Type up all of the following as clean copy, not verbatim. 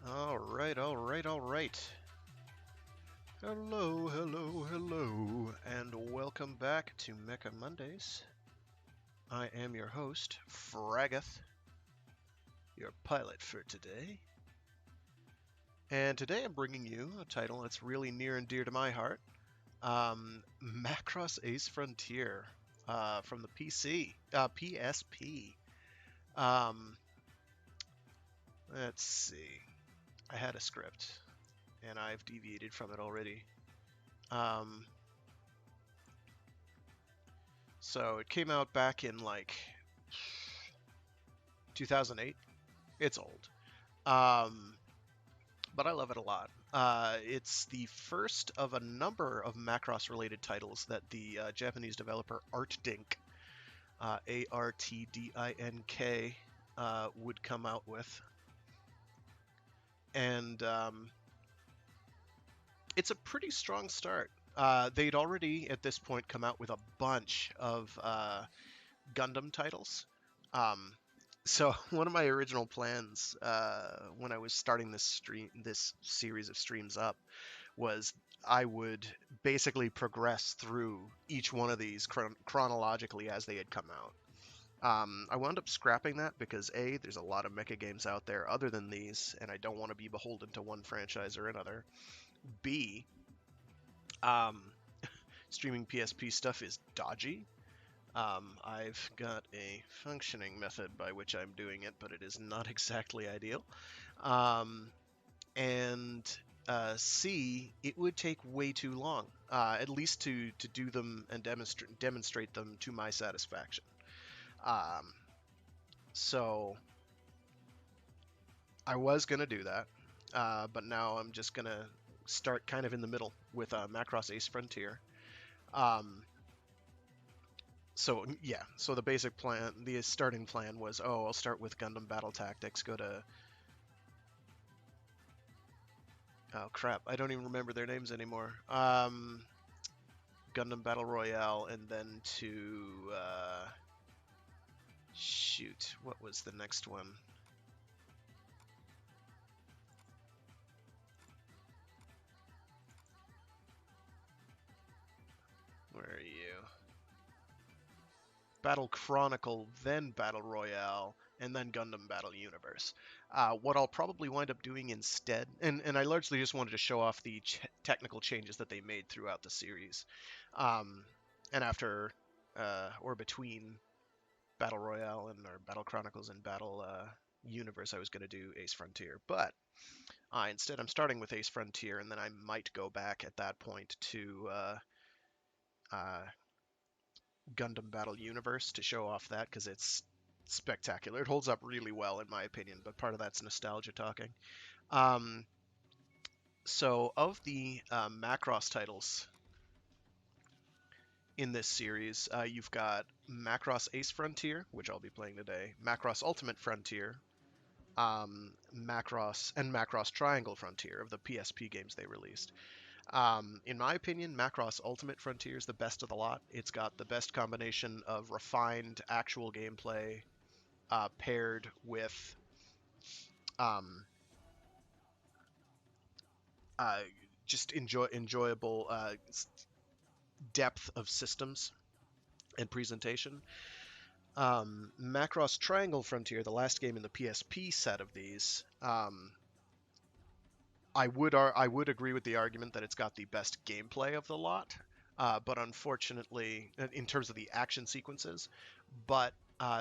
All right, all right, all right. Hello, hello, hello, and welcome back to Mecha Mondays. I am your host, Fragath, your pilot for today. And today I'm bringing you a title that's really near and dear to my heart, Macross Ace Frontier, from the PSP. Um, let's see. I had a script, and I've deviated from it already. Um, So it came out back in like 2008. It's old, um, but I love it a lot. It's the first of a number of Macross-related titles that the Japanese developer Artdink, Artdink, would come out with, and it's a pretty strong start. They'd already at this point come out with a bunch of Gundam titles. Um, so one of my original plans when I was starting this series of streams up, was I would basically progress through each one of these chronologically as they had come out. I wound up scrapping that because A, there's a lot of mecha games out there other than these, and I don't want to be beholden to one franchise or another. B, um, streaming PSP stuff is dodgy. I've got a functioning method by which I'm doing it, but it is not exactly ideal. Um, and C, it would take way too long, at least to do them and demonstrate them to my satisfaction. Um, so I was gonna do that, but now I'm just gonna start kind of in the middle with Macross Ace Frontier. Um, So yeah, so the basic plan, the starting plan was, I'll start with Gundam Battle Tactics, go to, oh crap, I don't even remember their names anymore. Gundam Battle Royale, and then to, shoot, what was the next one? Where are you? Battle Chronicle, then Battle Royale, and then Gundam Battle Universe. What I'll probably wind up doing instead, and I largely just wanted to show off the technical changes that they made throughout the series. Um, and after, or between Battle Royale and or Battle Chronicles and Battle Universe, I was going to do Ace Frontier. But instead, I'm starting with Ace Frontier, and then I might go back at that point to uh, Gundam Battle Universe to show off that because it's spectacular. It holds up really well in my opinion, but part of that's nostalgia talking. Um, so of the Macross titles in this series, you've got Macross Ace Frontier, which I'll be playing today, Macross Ultimate Frontier, Macross Triangle Frontier of the PSP games they released. In my opinion, Macross Ultimate Frontier is the best of the lot. It's got the best combination of refined actual gameplay paired with um, uh, just enjoyable depth of systems and presentation. Macross Triangle Frontier, the last game in the PSP set of these, I would agree with the argument that it's got the best gameplay of the lot, but unfortunately, in terms of the action sequences, but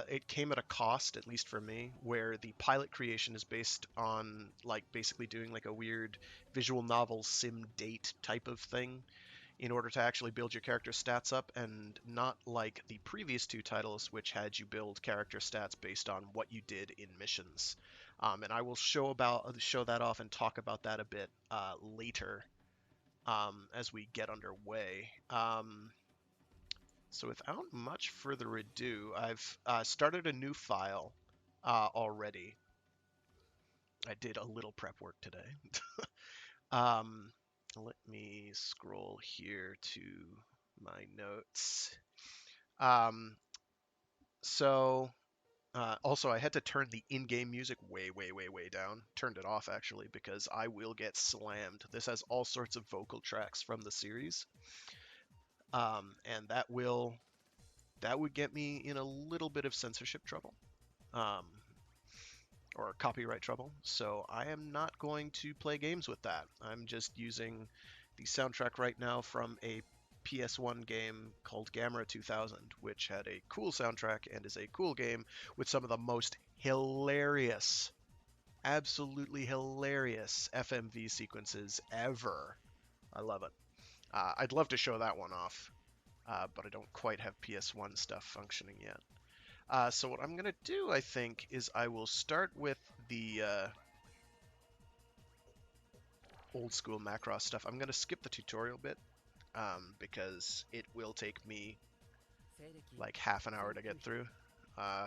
it came at a cost, at least for me, where the pilot creation is based on like basically doing like a weird visual novel sim date type of thing in order to actually build your character stats up, and not like the previous two titles, which had you build character stats based on what you did in missions. And I will show that off and talk about that a bit later as we get underway. So without much further ado, I've started a new file already. I did a little prep work today. um, Let me scroll here to my notes. Um, so Also, I had to turn the in-game music way, way, way, way down. Turned it off actually because I will get slammed. This has all sorts of vocal tracks from the series, and that would get me in a little bit of censorship trouble, um, or copyright trouble. So I am not going to play games with that. I'm just using the soundtrack right now from a PS1 game called Gamera 2000, which had a cool soundtrack and is a cool game with some of the most hilarious, absolutely hilarious FMV sequences ever. I love it. I'd love to show that one off, but I don't quite have PS1 stuff functioning yet. So what I'm going to do, I think, is I will start with the old school Macross stuff. I'm going to skip the tutorial bit because it will take me like half an hour to get through uh,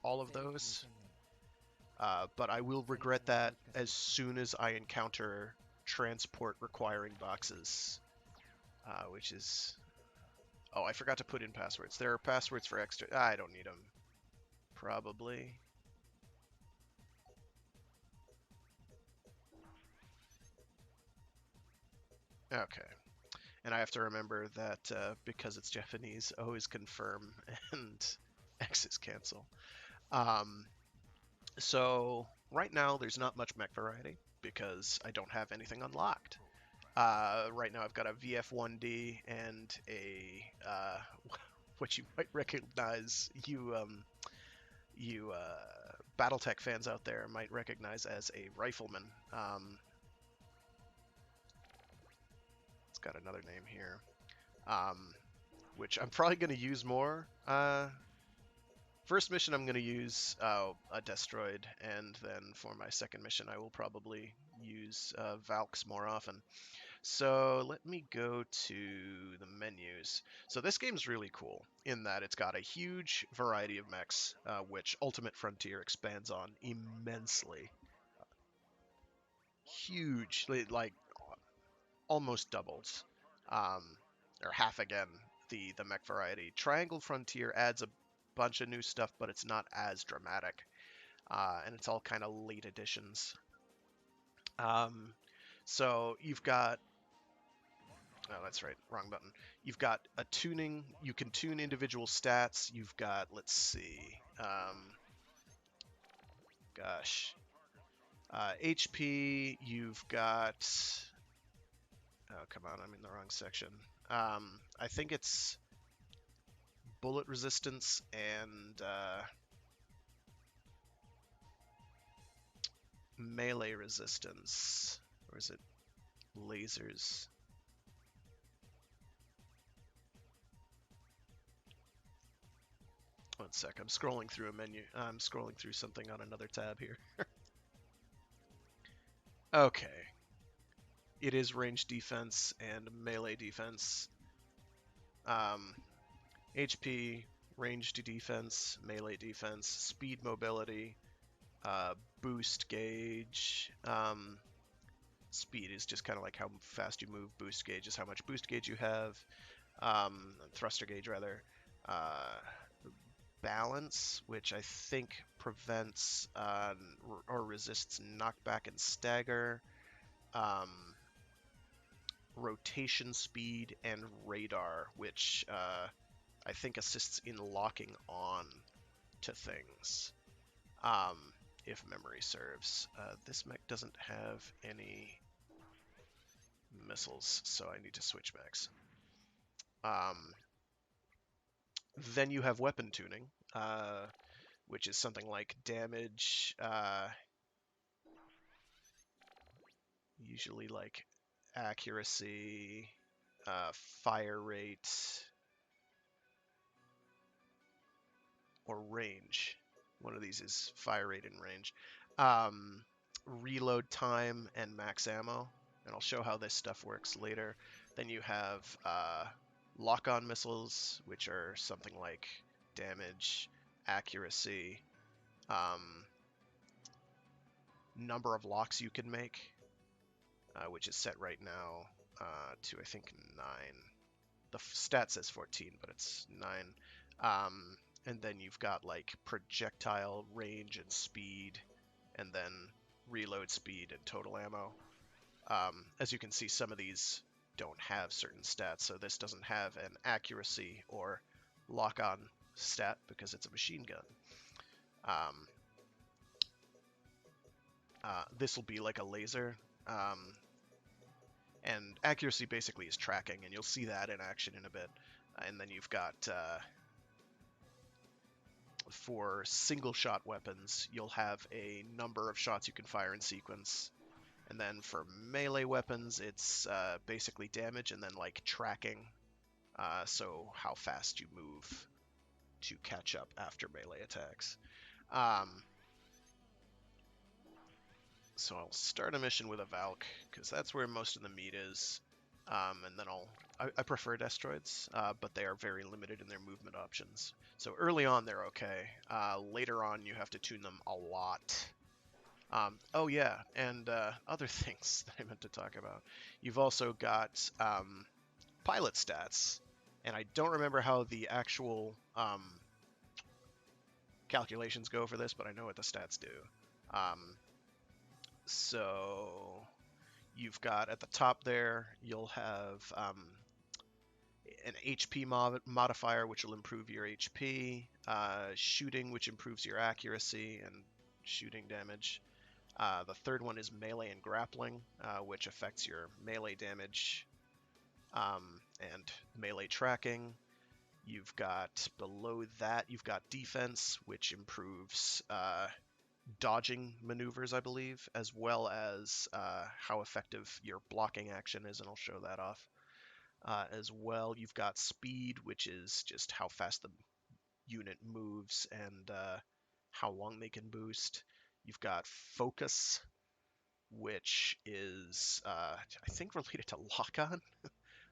all of those. But I will regret that as soon as I encounter transport requiring boxes, which is... Oh, I forgot to put in passwords. There are passwords for extra... I don't need them. Probably. Okay. And I have to remember that because it's Japanese, O is confirm and X is cancel. Um, so right now there's not much mech variety because I don't have anything unlocked. Right now I've got a VF1D and a what you might recognize, you BattleTech fans out there might recognize as a rifleman. It's got another name here, which I'm probably going to use more. First mission I'm going to use a Destroid, and then for my second mission I will probably use Valks more often. So let me go to the menus. So this game's really cool in that it's got a huge variety of mechs, which Ultimate Frontier expands on immensely. Huge, like almost doubles, um, or half again, the mech variety. Triangle Frontier adds a bunch of new stuff, but it's not as dramatic, and it's all kind of late additions. Um, so you've got... Oh, that's right. Wrong button. You've got a tuning. You can tune individual stats. You've got, let's see. Gosh. HP. You've got... Oh, come on. I'm in the wrong section. I think it's bullet resistance and melee resistance. Or is it lasers? One sec. I'm scrolling through a menu. I'm scrolling through something on another tab here. Okay. It is range defense and melee defense. HP, range defense, melee defense, speed mobility, boost gauge. Speed is just kind of like how fast you move. Boost gauge is how much boost gauge you have. Thruster gauge, rather. Balance, which I think prevents or resists knockback and stagger. Rotation speed and radar, which I think assists in locking on to things, if memory serves. This mech doesn't have any missiles, so I need to switch mechs. Then you have weapon tuning, which is something like damage, usually like accuracy, fire rate, or range. One of these is fire rate and range. Reload time and max ammo, and I'll show how this stuff works later. Then you have lock-on missiles, which are something like damage, accuracy, number of locks you can make, which is set right now to, I think, 9. The stat says 14, but it's 9. And then you've got like projectile range and speed, and then reload speed and total ammo. As you can see, some of these don't have certain stats, so this doesn't have an accuracy or lock-on stat because it's a machine gun. This will be like a laser, and accuracy basically is tracking, and you'll see that in action in a bit. And then you've got, for single-shot weapons, you'll have a number of shots you can fire in sequence. And then for melee weapons, it's basically damage and then like tracking, so how fast you move to catch up after melee attacks. So I'll start a mission with a Valk, because that's where most of the meat is. And then I prefer Destroids, but they are very limited in their movement options. So early on they're okay. Later on you have to tune them a lot. Oh yeah, and other things that I meant to talk about. You've also got pilot stats, and I don't remember how the actual calculations go for this, but I know what the stats do. So you've got at the top there, you'll have an HP modifier, which will improve your HP, shooting, which improves your accuracy and shooting damage. The third one is melee and grappling, which affects your melee damage and melee tracking. You've got below that, you've got defense, which improves dodging maneuvers, I believe, as well as how effective your blocking action is, and I'll show that off. As well, you've got speed, which is just how fast the unit moves and how long they can boost. You've got focus, which is, I think, related to lock-on,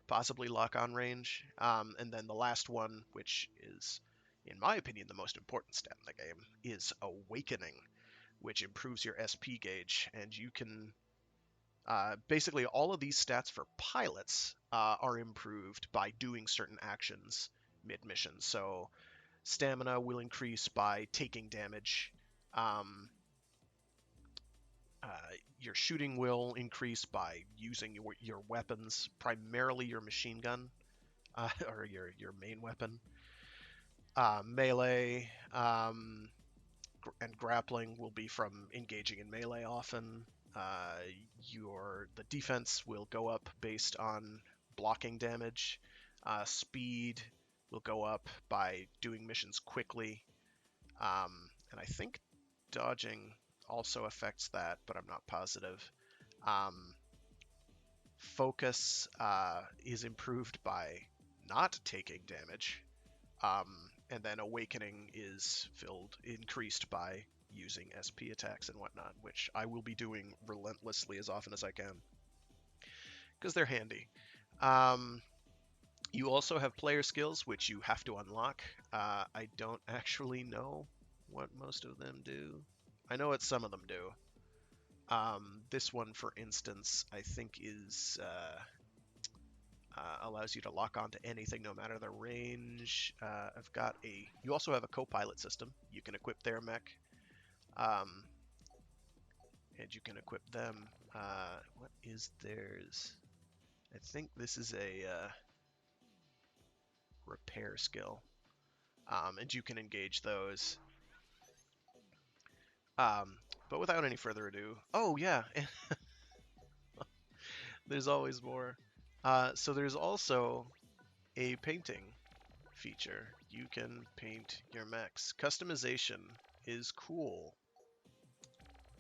possibly lock-on range. And then the last one, which is, in my opinion, the most important stat in the game, is awakening, which improves your SP gauge, and you can basically all of these stats for pilots are improved by doing certain actions mid-mission. So stamina will increase by taking damage. Your shooting will increase by using your weapons, primarily your machine gun, or your main weapon. Melee and grappling will be from engaging in melee often. The defense will go up based on blocking damage. Speed will go up by doing missions quickly. And I think dodging also affects that, but I'm not positive. Focus is improved by not taking damage. And then awakening is increased by using SP attacks and whatnot, which I will be doing relentlessly as often as I can, because they're handy. You also have player skills, which you have to unlock. I don't actually know what most of them do. I know what some of them do. This one, for instance, I think is allows you to lock onto anything no matter the range. You also have a co-pilot system. You can equip their mech, and you can equip them. What is theirs? I think this is a repair skill, and you can engage those. But without any further ado, oh yeah, there's always more. So there's also a painting feature. You can paint your mechs. Customization is cool.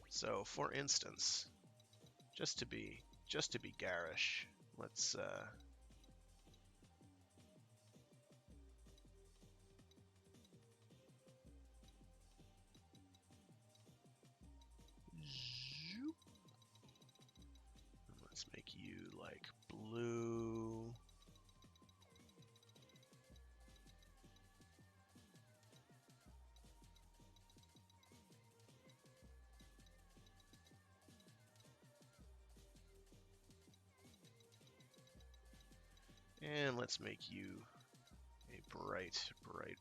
So, for instance, just to be garish, let's make you like blue. And let's make you a bright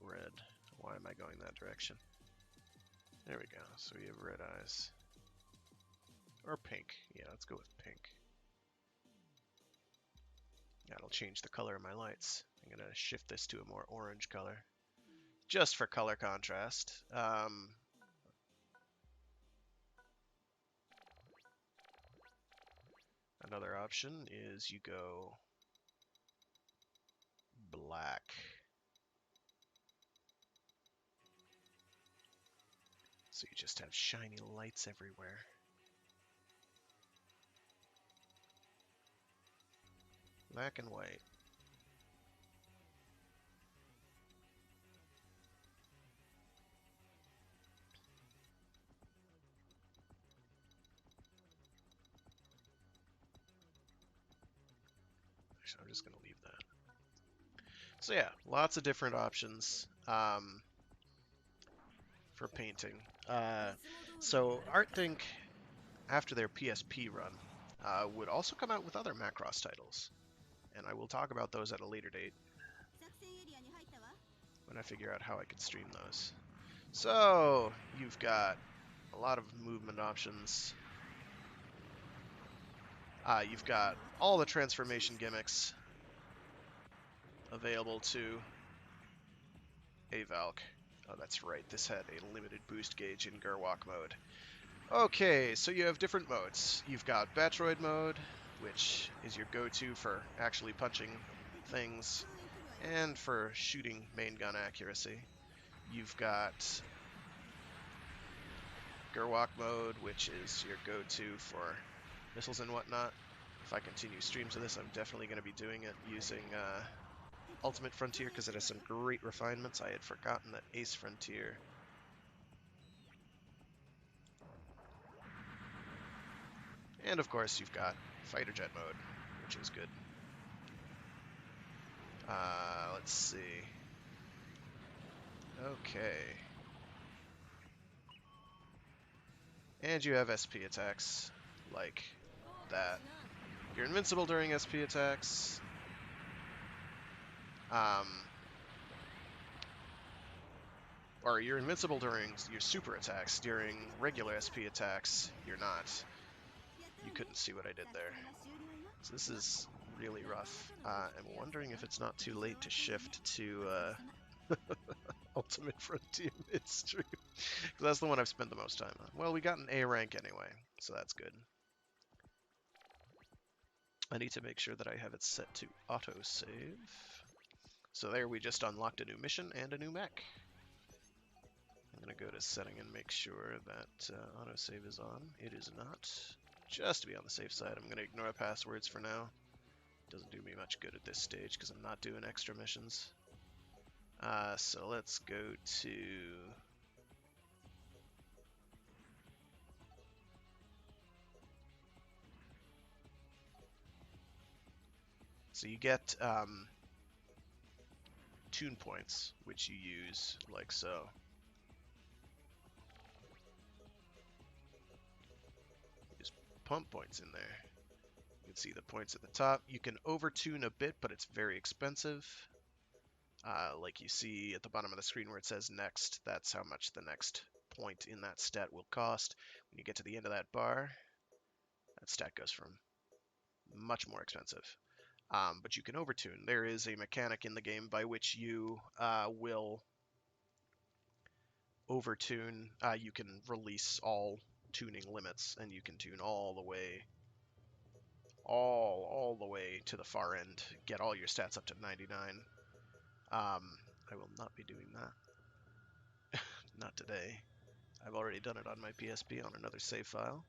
red. Why am I going that direction? There we go. So we have red eyes. Or pink. Yeah, let's go with pink. That'll change the color of my lights. I'm going to shift this to a more orange color. Just for color contrast. Another option is you go black. So you just have shiny lights everywhere. Black and white. Actually, I'm just going to leave that. So yeah, lots of different options for painting. So ArtThink, after their PSP run, would also come out with other Macross titles. And I will talk about those at a later date when I figure out how I can stream those. So, you've got a lot of movement options. You've got all the transformation gimmicks available to a Valk. Oh, that's right, this had a limited boost gauge in Gerwalk mode. Okay, so you have different modes. You've got Batroid mode, which is your go-to for actually punching things and for shooting main gun accuracy. You've got Gerwalk mode, which is your go-to for missiles and whatnot. If I continue streams of this, I'm definitely going to be doing it using Ultimate Frontier because it has some great refinements. I had forgotten that Ace Frontier. And of course, you've got Fighter Jet mode, which is good. Let's see. Okay. And you have SP attacks, like that. You're invincible during SP attacks. Or you're invincible during your super attacks. During regular SP attacks, you're not. You couldn't see what I did there. So this is really rough. I'm wondering if it's not too late to shift to Ultimate Frontier midstream. Because that's the one I've spent the most time on. Well, we got an A rank anyway, so that's good. I need to make sure that I have it set to autosave. So there we just unlocked a new mission and a new mech. I'm going to go to setting and make sure that autosave is on. It is not. Just to be on the safe side, I'm going to ignore passwords for now. Doesn't do me much good at this stage because I'm not doing extra missions. So let's go to... So you get tune points, which you use like so. Just pump points in there. You can see the points at the top. You can overtune a bit, but it's very expensive. Like you see at the bottom of the screen where it says next, that's how much the next point in that stat will cost. When you get to the end of that bar, that stat goes from much more expensive. But you can overtune. There is a mechanic in the game by which you will overtune. You can release all tuning limits, and you can tune all the way, all the way to the far end. Get all your stats up to 99. I will not be doing that. Not today. I've already done it on my PSP on another save file,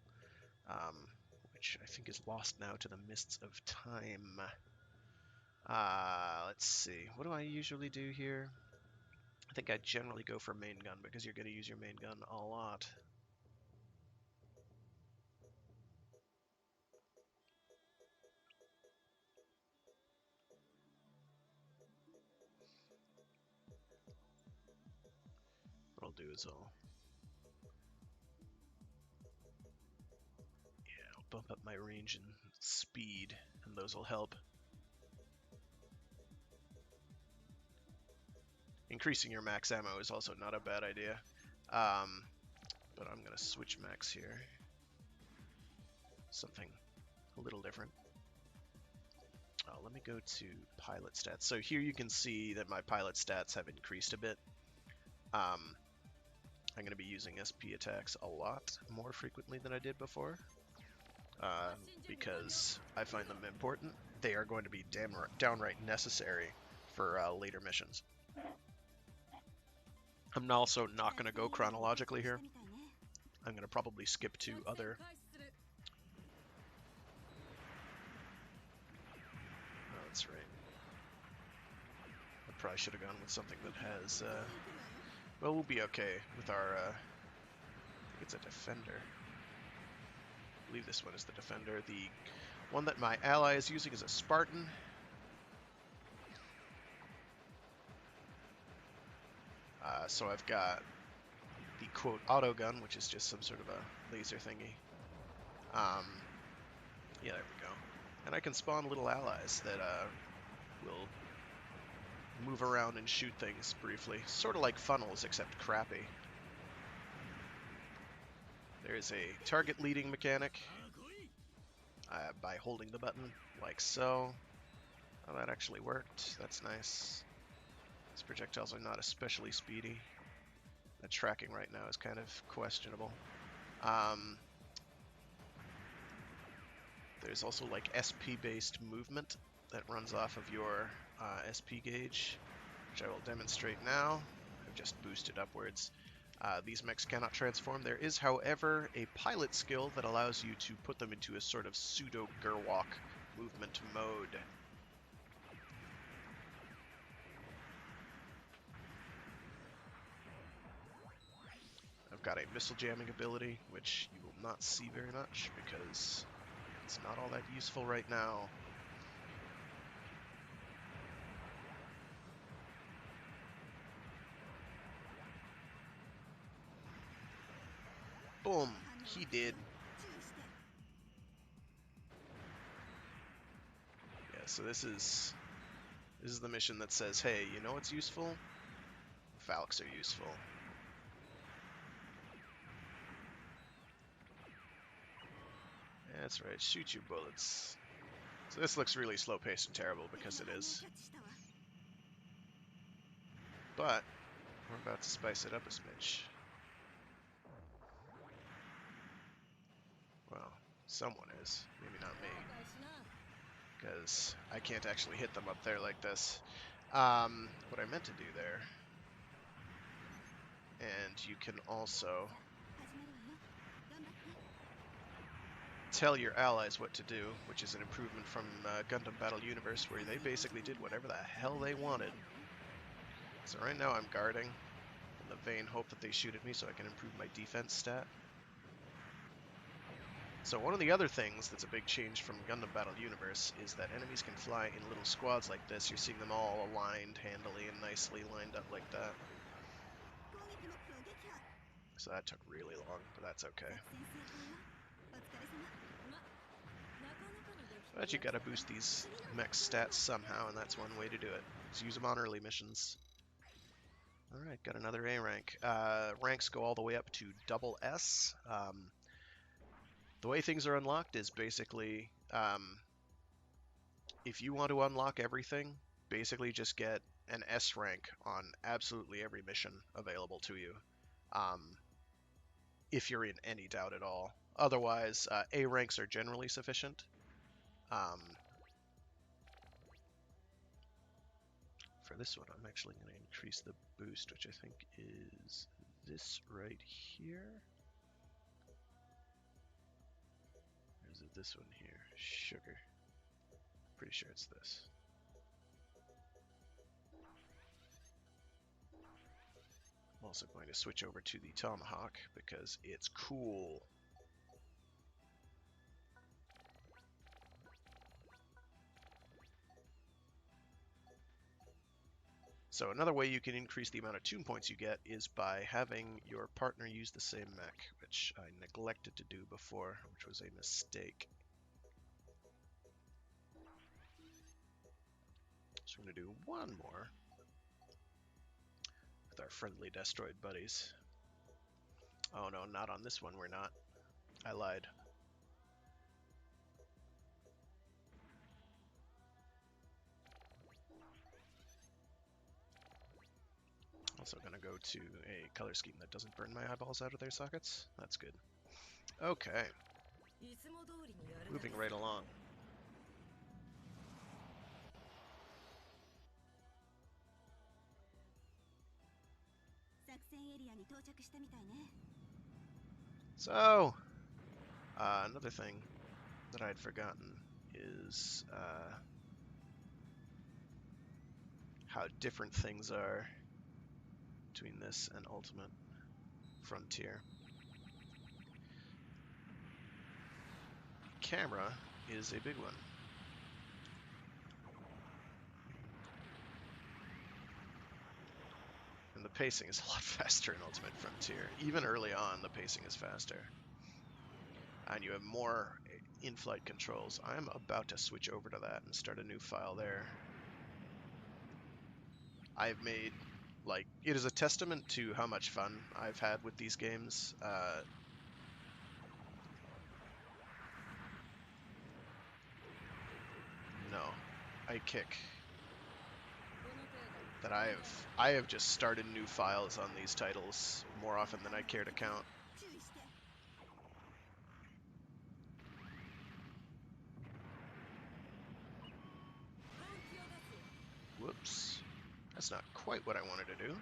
which I think is lost now to the mists of time. Let's see. What do I usually do here? I think I generally go for main gun because you're going to use your main gun a lot. What I'll do is I'll bump up my range and speed, and those will help. Increasing your max ammo is also not a bad idea. But I'm going to switch max here. Something a little different. Let me go to pilot stats. So here you can see that my pilot stats have increased a bit. I'm going to be using SP attacks a lot more frequently than I did before. Because I find them important. They are going to be downright necessary for later missions. I'm also not going to go chronologically here. I'm going to probably skip to other... Oh, that's right. I probably should have gone with something that has... Well, we'll be okay with our... I think it's a defender. I believe this one is the defender. The one that my ally is using is a Spartan. So I've got the quote auto gun, which is just some sort of a laser thingy. Yeah, there we go. And I can spawn little allies that will move around and shoot things briefly. Sort of like funnels, except crappy. There is a target leading mechanic by holding the button, like so. Oh, that actually worked. That's nice. These projectiles are not especially speedy. The tracking right now is kind of questionable. There's also like SP-based movement that runs off of your SP gauge, which I will demonstrate now. I've just boosted upwards. These mechs cannot transform. There is, however, a pilot skill that allows you to put them into a sort of pseudo-Gerwalk movement mode. I've got a missile jamming ability, which you will not see very much because it's not all that useful right now. Boom! He did. Yeah, so this is the mission that says, hey, you know what's useful? Falcons are useful. That's right, shoot your bullets. So this looks really slow-paced and terrible because it is. But we're about to spice it up a smidge. Well, someone is. Maybe not me. Because I can't actually hit them up there like this. What I meant to do there... And you can also tell your allies what to do, which is an improvement from Gundam Battle Universe, where they basically did whatever the hell they wanted. So right now I'm guarding, in the vain hope that they shoot at me so I can improve my defense stat. So one of the other things that's a big change from Gundam Battle Universe is that enemies can fly in little squads like this. You're seeing them all aligned handily and nicely lined up like that. So that took really long, but that's okay. But you gotta boost these mech stats somehow, and that's one way to do it. Just use them on early missions. Alright, got another A rank. Ranks go all the way up to double S. The way things are unlocked is basically, if you want to unlock everything, basically just get an S rank on absolutely every mission available to you. If you're in any doubt at all. Otherwise, A ranks are generally sufficient. For this one, I'm actually going to increase the boost, which I think is this right here. Or is it this one here? Sugar. Pretty sure it's this. I'm also going to switch over to the Tomahawk because it's cool. So another way you can increase the amount of tune points you get is by having your partner use the same mech, which I neglected to do before, which was a mistake. So I'm going to do one more. with our friendly destroyed buddies. Oh no, not on this one, we're not. I lied. Also gonna go to a color scheme that doesn't burn my eyeballs out of their sockets. That's good. Okay. Moving right along. So, another thing that I'd forgotten is how different things are between this and Ultimate Frontier. Camera is a big one. And the pacing is a lot faster in Ultimate Frontier. Even early on, the pacing is faster. And you have more in-flight controls. I'm about to switch over to that and start a new file there. I've made, like, it is a testament to how much fun I've had with these games. No, I kick. That I have just started new files on these titles more often than I care to count. Whoops. That's not quite what I wanted to do.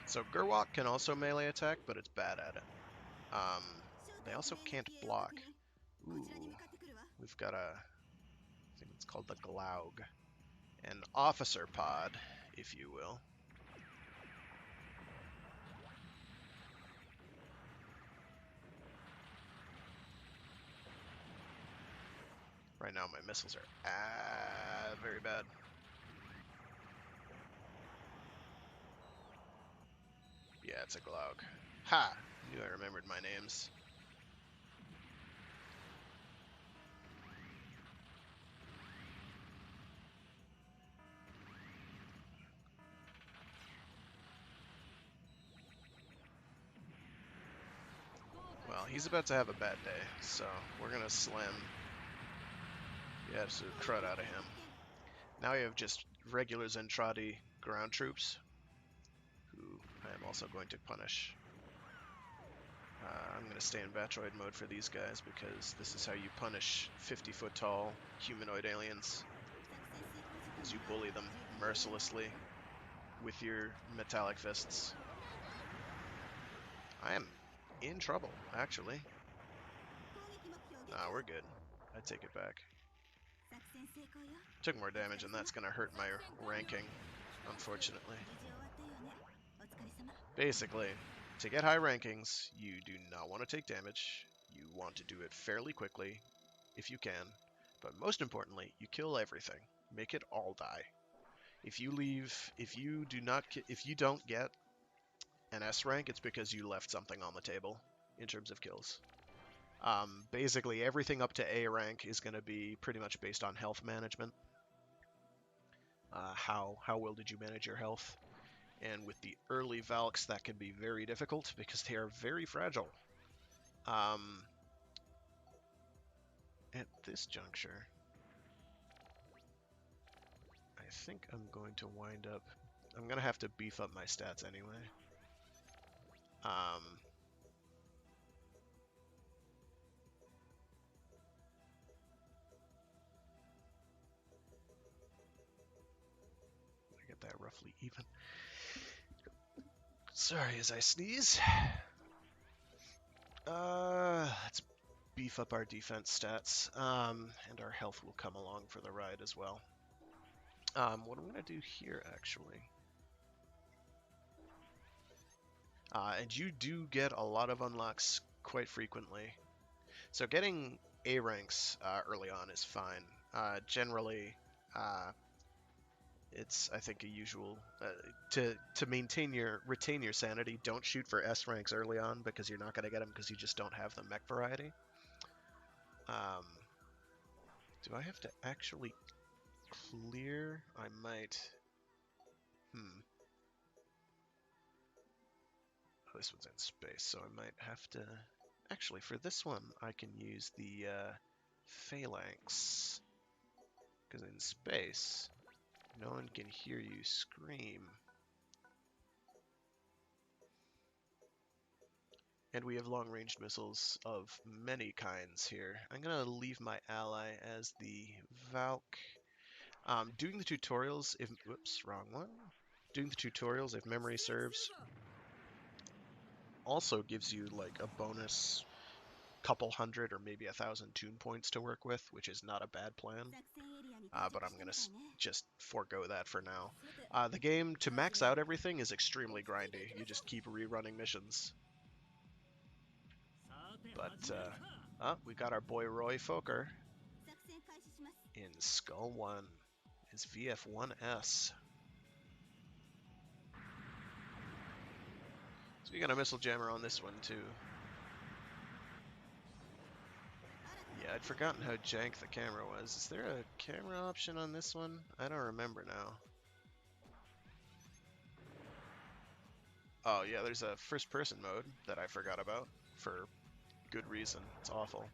So Gerwalk can also melee attack, but it's bad at it. They also can't block. Ooh, we've got I think it's called the Glaug. An officer pod, if you will. Right now my missiles are very bad. Yeah, it's a Glaug. Ha! Knew I remembered my names. Well, he's about to have a bad day, so we're gonna slam the absolute crud out of him. Now you have just regular Zentradi ground troops, who I am also going to punish. I'm going to stay in Batroid mode for these guys because this is how you punish 50-foot tall humanoid aliens. As you bully them mercilessly with your metallic fists. I am in trouble, actually. Nah, we're good. I take it back. Took more damage, and that's going to hurt my ranking, unfortunately. Basically, to get high rankings, you do not want to take damage. You want to do it fairly quickly, if you can. But most importantly, you kill everything. Make it all die. If you don't get an S rank, it's because you left something on the table in terms of kills. Basically, everything up to A rank is going to be pretty much based on health management. How well did you manage your health? And with the early Valks, that can be very difficult because they are very fragile. At this juncture, I think I'm going to wind up... I'm going to have to beef up my stats anyway. I get that roughly even. Sorry as I sneeze. Let's beef up our defense stats, and our health will come along for the ride as well. What I'm going to do here, actually... and you do get a lot of unlocks quite frequently. So getting A ranks early on is fine. Generally, It's, I think, a usual to retain your sanity. Don't shoot for S ranks early on because you're not going to get them because you just don't have the mech variety. Do I have to actually clear? I might. Oh, this one's in space, so I might have to. Actually, for this one, I can use the phalanx because in space, no one can hear you scream. And we have long-range missiles of many kinds here. I'm going to leave my ally as the Valk. Doing the tutorials, if... Whoops, wrong one. Doing the tutorials, if memory serves, also gives you like a bonus couple hundred or maybe 1,000 tune points to work with, which is not a bad plan. But I'm going to just forego that for now. The game, to max out everything, is extremely grindy. You just keep rerunning missions. But we got our boy Roy Fokker in Skull 1, his VF-1S. So we got a missile jammer on this one too. Yeah, I'd forgotten how jank the camera was. Is there a camera option on this one? I don't remember now. Oh yeah, there's a first-person mode that I forgot about for good reason. It's awful.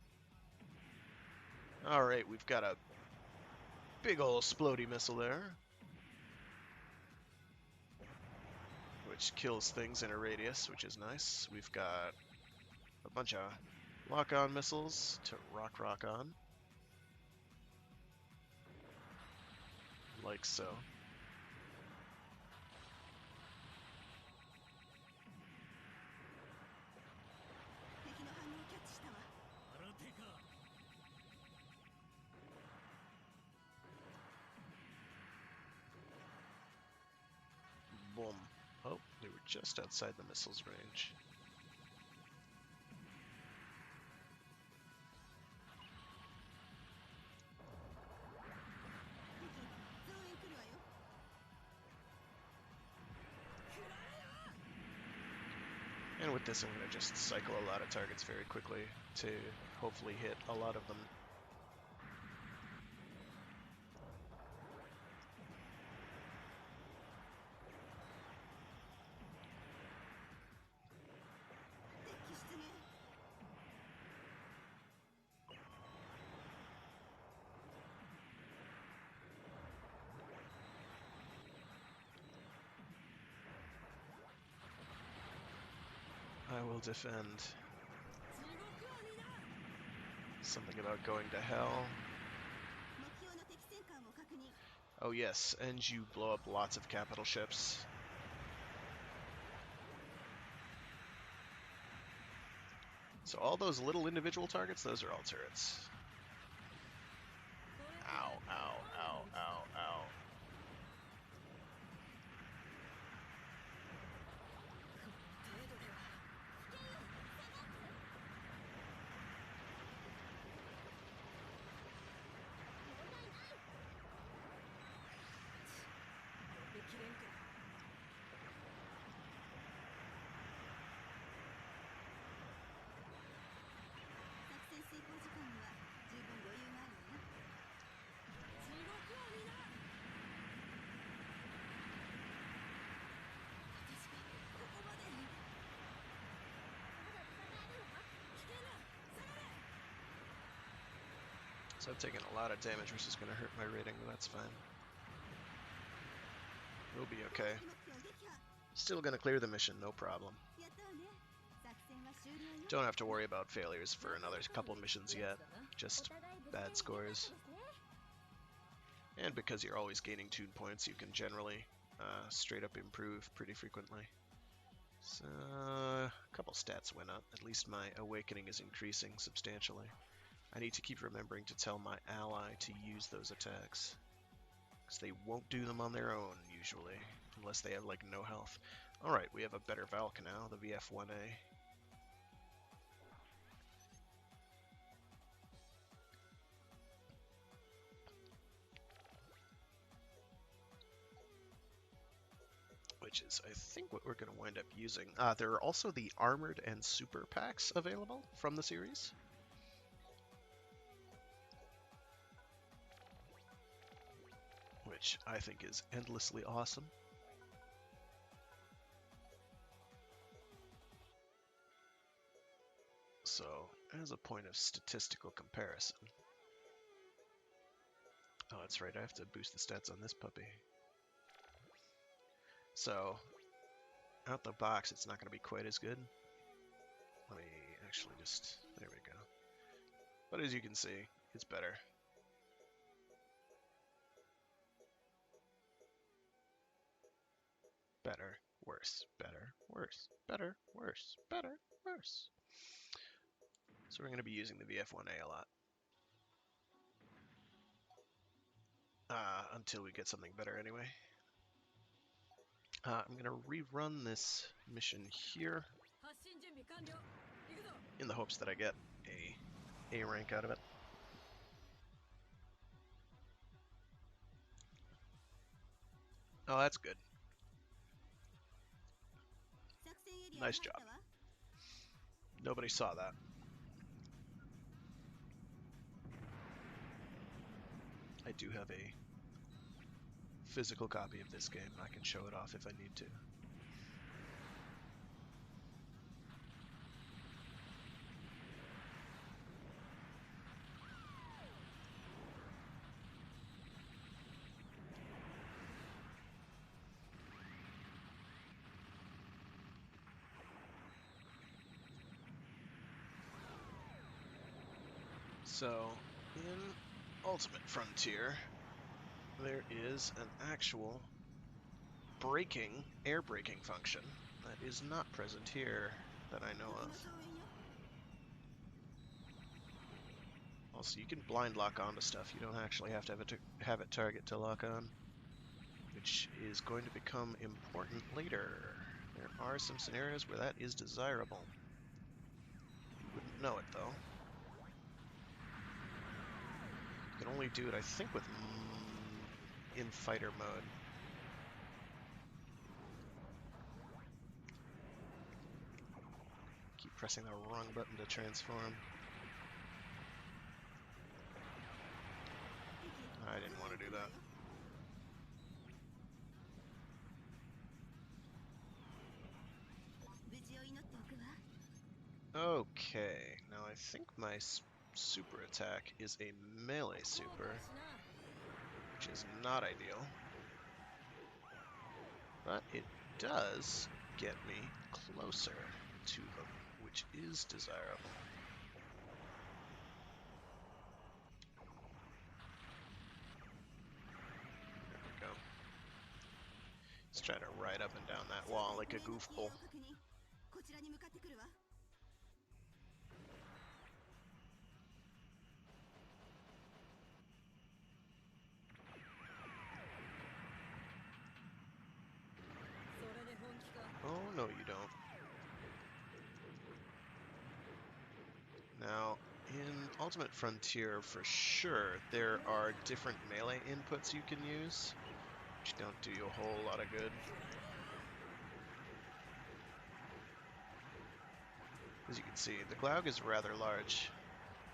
Alright, we've got a big ol' splody missile there, which kills things in a radius, which is nice. We've got a bunch of lock-on missiles to rock on. Like so. Boom. Oh, they were just outside the missile's range. And with this, I'm going to just cycle a lot of targets very quickly to hopefully hit a lot of them. I will defend. Something about going to hell. Oh yes, and you blow up lots of capital ships. So all those little individual targets, those are all turrets. Ow, ow, ow, ow, ow. So I've taken a lot of damage, which is going to hurt my rating, but that's fine. We'll be okay. Still going to clear the mission, no problem. Don't have to worry about failures for another couple missions yet, just bad scores. And because you're always gaining tune points, you can generally straight up improve pretty frequently. So, a couple stats went up. At least my awakening is increasing substantially. I need to keep remembering to tell my ally to use those attacks, because they won't do them on their own, usually, unless they have, like, no health. Alright, we have a better Valk now, the VF-1A. which is, I think, what we're going to wind up using. There are also the Armored and Super packs available from the series. Which I think is endlessly awesome. So, as a point of statistical comparison... Oh, that's right, I have to boost the stats on this puppy. So, out the box, it's not going to be quite as good. Let me actually just... There we go. But as you can see, it's better. Better, worse, better, worse, better, worse, better, worse. So we're going to be using the VF1A a lot. Until we get something better anyway. I'm going to rerun this mission here in the hopes that I get a rank out of it. Oh, that's good. Nice job. Nobody saw that. I do have a physical copy of this game, and I can show it off if I need to. So, in Ultimate Frontier, there is an actual air braking function that is not present here that I know of. Also, you can blind lock onto stuff. You don't actually have to have it target to lock on, which is going to become important later. There are some scenarios where that is desirable. You wouldn't know it, though. You can only do it, I think, with in fighter mode. Keep pressing the wrong button to transform. I didn't want to do that. Okay, now I think my super attack is a melee super, which is not ideal. But it does get me closer to them, which is desirable. There we go. Let's try to ride up and down that wall like a goofball. Oh, no you don't. Now, in Ultimate Frontier, for sure, there are different melee inputs you can use, which don't do you a whole lot of good. As you can see, the Glaug is rather large.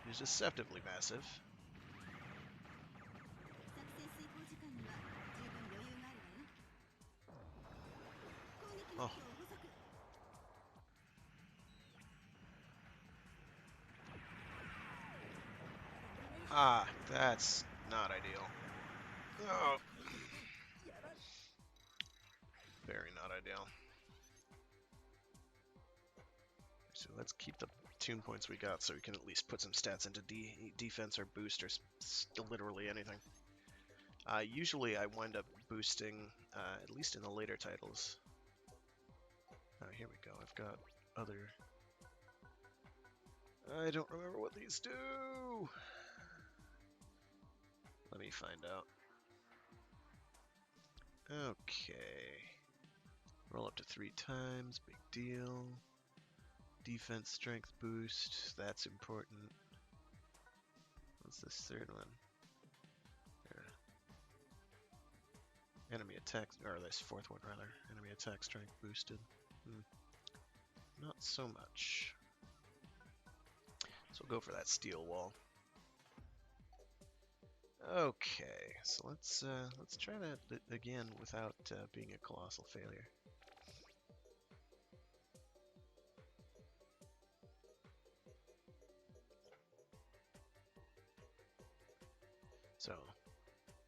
It is deceptively massive. Oh. Ah, that's not ideal. Oh. Very not ideal. So let's keep the tune points we got so we can at least put some stats into defense or boost or literally anything. Usually I wind up boosting, at least in the later titles. Oh, here we go. I've got other... I don't remember what these do! Let me find out. Okay. Roll up to 3 times, big deal. Defense strength boost, that's important. What's this third one? There. enemy attack, or this fourth one rather, enemy attack strength boosted. Not so much. So we'll go for that steel wall. Okay, so let's try that again without being a colossal failure. So,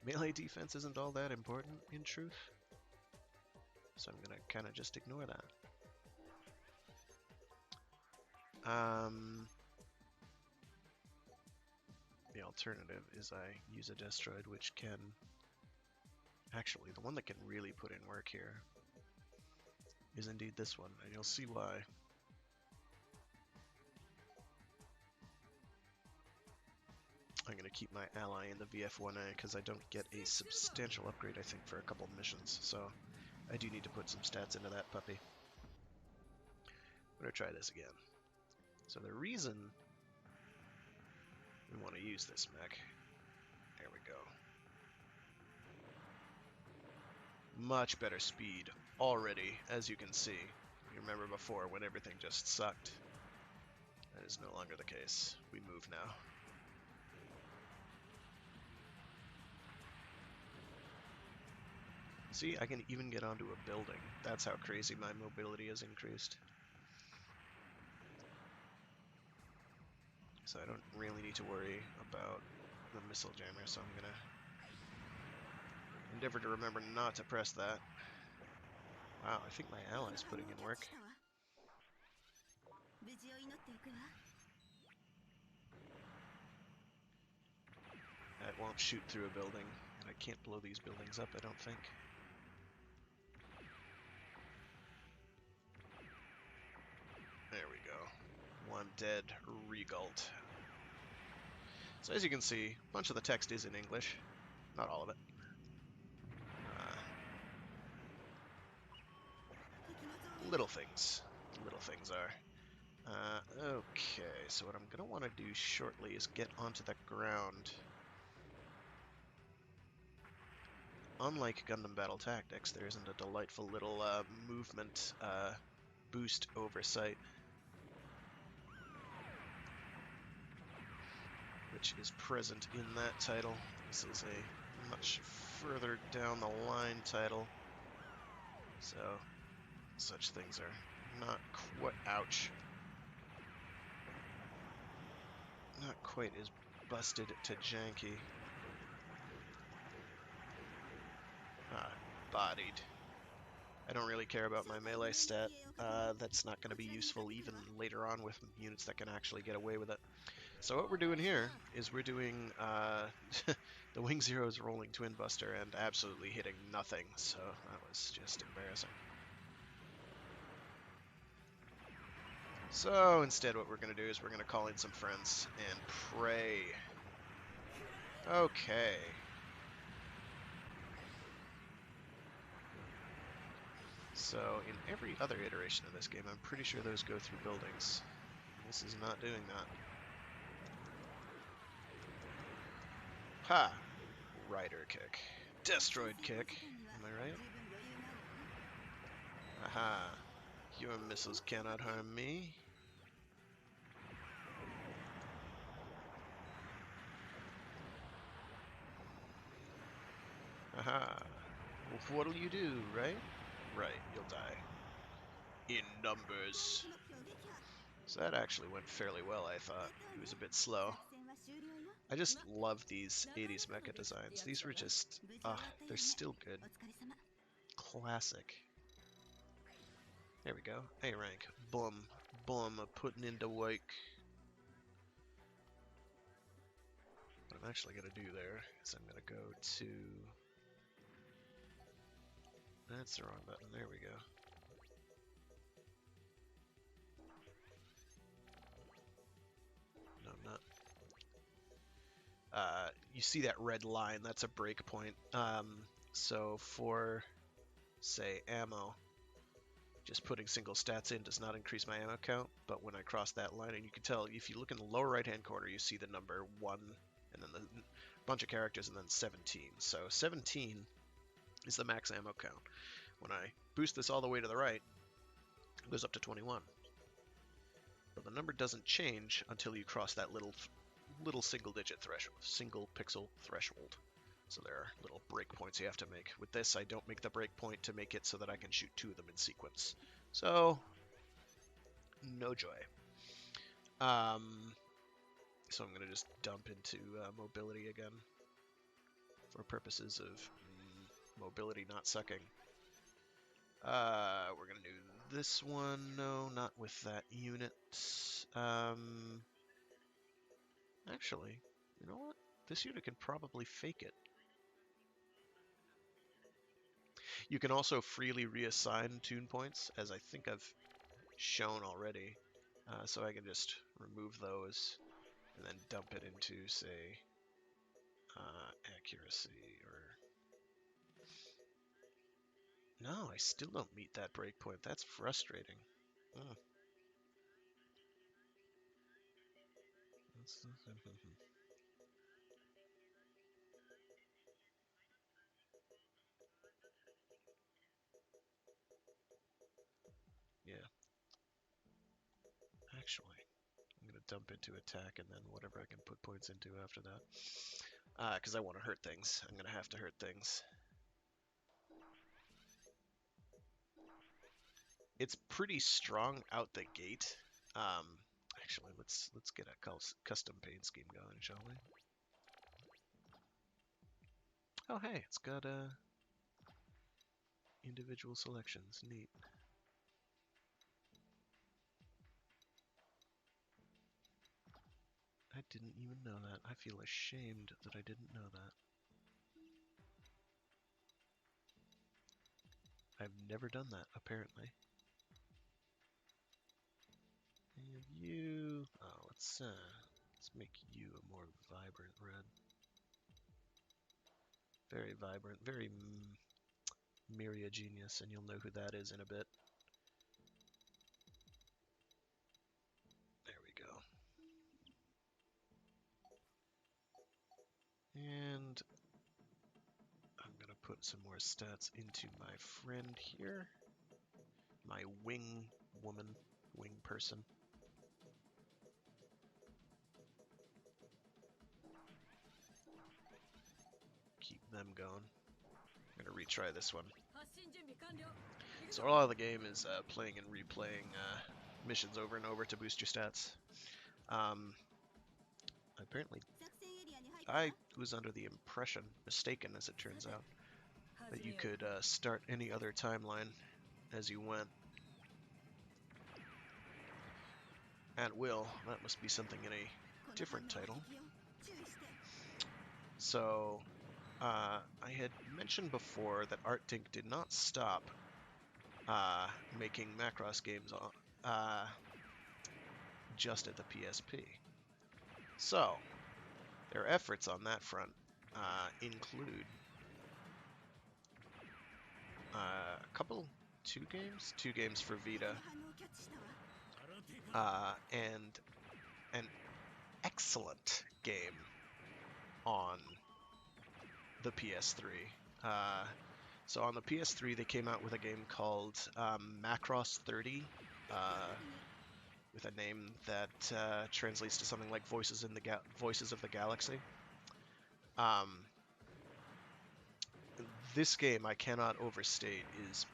melee defense isn't all that important in truth, so I'm gonna kind of just ignore that. The alternative is I use a Destroid, which can... Actually, the one that can really put in work here is indeed this one, and you'll see why. I'm going to keep my ally in the VF1A because I don't get a substantial upgrade, I think, for a couple missions, so I do need to put some stats into that puppy. I'm going to try this again. So the reason we want to use this mech, there we go. Much better speed already, as you can see. You remember before when everything just sucked. That is no longer the case. We move now. See, I can even get onto a building. That's how crazy my mobility has increased. So I don't really need to worry about the missile jammer, so I'm gonna endeavor to remember not to press that. Wow, I think my ally's putting in work. That won't shoot through a building, and I can't blow these buildings up, I don't think. There we go. One dead Regalt. So as you can see, a bunch of the text is in English. Not all of it. Little things. Little things are. Okay, so what I'm going to want to do shortly is get onto the ground. Unlike Gundam Battle Tactics, there isn't a delightful little movement boost oversight, which is present in that title. This is a much further down the line title, so such things are not quite... Ouch. Not quite as busted to janky. Bodied. I don't really care about my melee stat. That's not going to be useful even later on with units that can actually get away with it. So what we're doing here is we're doing the Wing Zero's rolling Twin Buster and absolutely hitting nothing, so that was just embarrassing. So instead what we're going to do is we're going to call in some friends and pray. Okay. So in every other iteration of this game, I'm pretty sure those go through buildings. This is not doing that. Ha! Rider kick. Destroid kick. Am I right? Aha. Your missiles cannot harm me. Aha. What'll you do, right? Right, you'll die. In numbers. So that actually went fairly well, I thought. He was a bit slow. I just love these 80s mecha designs. These were just... they're still good. Classic. There we go. A rank. Boom. Boom. Putting into work. What I'm actually going to do there is I'm going to go to... That's the wrong button. There we go. No, I'm not. You see that red line? That's a breakpoint. So for, say, ammo, just putting single stats in does not increase my ammo count, but when I cross that line, and you can tell, if you look in the lower right-hand corner, you see the number 1, and then the bunch of characters, and then 17. So 17 is the max ammo count. When I boost this all the way to the right, it goes up to 21. But the number doesn't change until you cross that little single-digit threshold, single pixel threshold. So there are little breakpoints you have to make. With this, I don't make the breakpoint to make it so that I can shoot 2 of them in sequence. So, no joy. So I'm going to just dump into mobility again for purposes of mobility not sucking. We're going to do this one. No, not with that unit. Actually, you know what? This unit can probably fake it. You can also freely reassign tune points, as I think I've shown already. So I can just remove those and then dump it into, say, accuracy or... No, I still don't meet that breakpoint. That's frustrating. Yeah. Actually, I'm going to dump into attack and then whatever I can put points into after that. Because I want to hurt things. I'm going to have to hurt things. It's pretty strong out the gate. Actually, let's get a custom paint scheme going, shall we? Oh, hey, it's got individual selections. Neat. I didn't even know that. I feel ashamed that I didn't know that. I've never done that, apparently. And you... Oh, let's make you a more vibrant red. Very vibrant, very Miria genius, and you'll know who that is in a bit. There we go. And I'm going to put some more stats into my friend here. My wing woman, wing person. Keep them going. I'm going to retry this one. So all of the game is playing and replaying missions over and over to boost your stats. Apparently, I was under the impression, mistaken as it turns out, that you could start any other timeline as you went. At will. That must be something in a different title. So, I had mentioned before that ArtDink did not stop making Macross games just at the PSP. So, their efforts on that front include two games for Vita, and an excellent game on the PS3. So on the PS3, they came out with a game called Macross 30, with a name that translates to something like Voices of the Galaxy. This game, I cannot overstate, is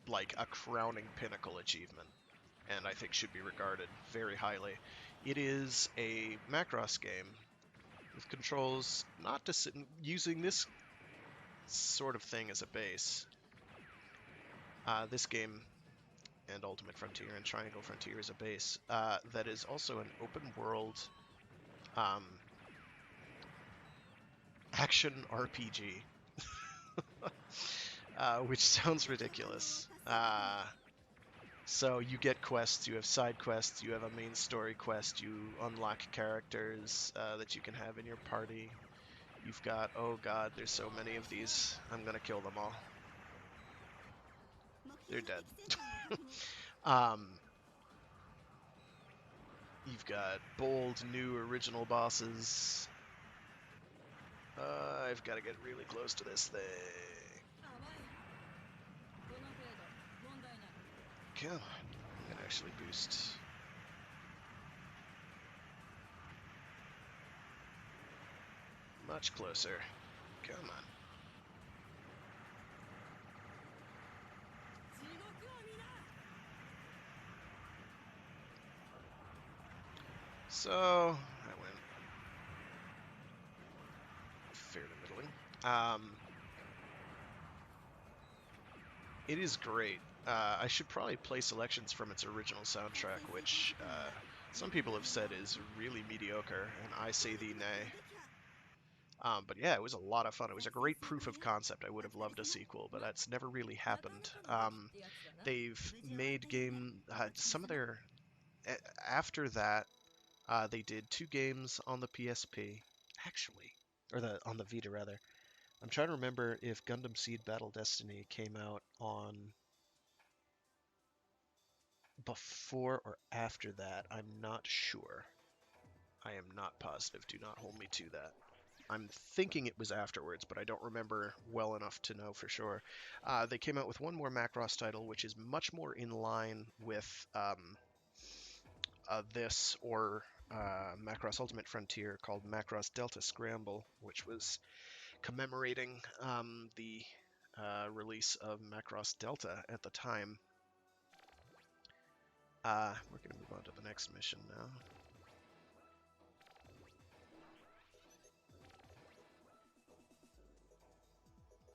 like a crowning pinnacle achievement, and I think should be regarded very highly. It is a Macross game with controls not using this sort of thing as a base. This game and Ultimate Frontier and Triangle Frontier as a base that is also an open world action RPG, which sounds ridiculous. So you get quests, you have side quests, you have a main story quest, you unlock characters that you can have in your party. You've got, oh god, there's so many of these. I'm gonna kill them all. They're dead. You've got bold, new, original bosses. I've got to get really close to this thing. Come on. I'm gonna actually boost. Much closer. Come on. So, I went fairly middling. It is great. I should probably play selections from its original soundtrack, which some people have said is really mediocre, and I say thee nay. But yeah, it was a lot of fun. It was a great proof of concept. I would have loved a sequel, but that's never really happened. They've made some of their after that. They did 2 games on the PSP, actually, or the on the Vita rather. I'm trying to remember if Gundam Seed Battle Destiny came out on before or after that. I'm not sure. I am not positive. Do not hold me to that. I'm thinking it was afterwards, but I don't remember well enough to know for sure. They came out with one more Macross title, which is much more in line with this or Macross Ultimate Frontier, called Macross Delta Scramble, which was commemorating the release of Macross Delta at the time. We're going to move on to the next mission now.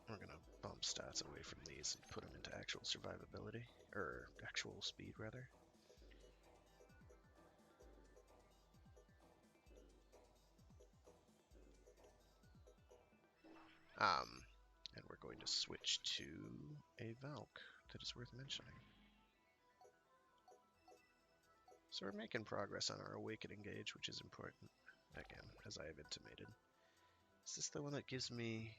We're going to bump stats away from these and put them into actual survivability, or actual speed rather. And we're going to switch to a Valk that is worth mentioning. So we're making progress on our Awakening gauge, which is important, again, as I have intimated. Is this the one that gives me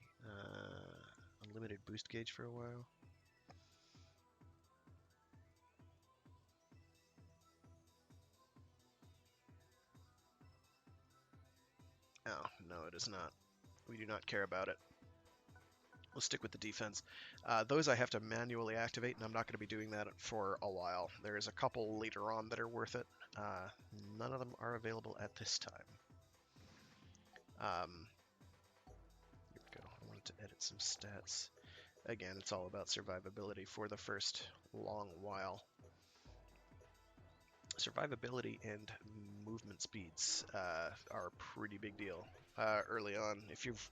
unlimited boost gauge for a while? Oh, no, it is not. We do not care about it. We'll stick with the defense. Those I have to manually activate, and I'm not going to be doing that for a while. There's a couple later on that are worth it. None of them are available at this time. Here we go. I wanted to edit some stats. Again, it's all about survivability for the first long while. Survivability and movement speeds are a pretty big deal early on. If you've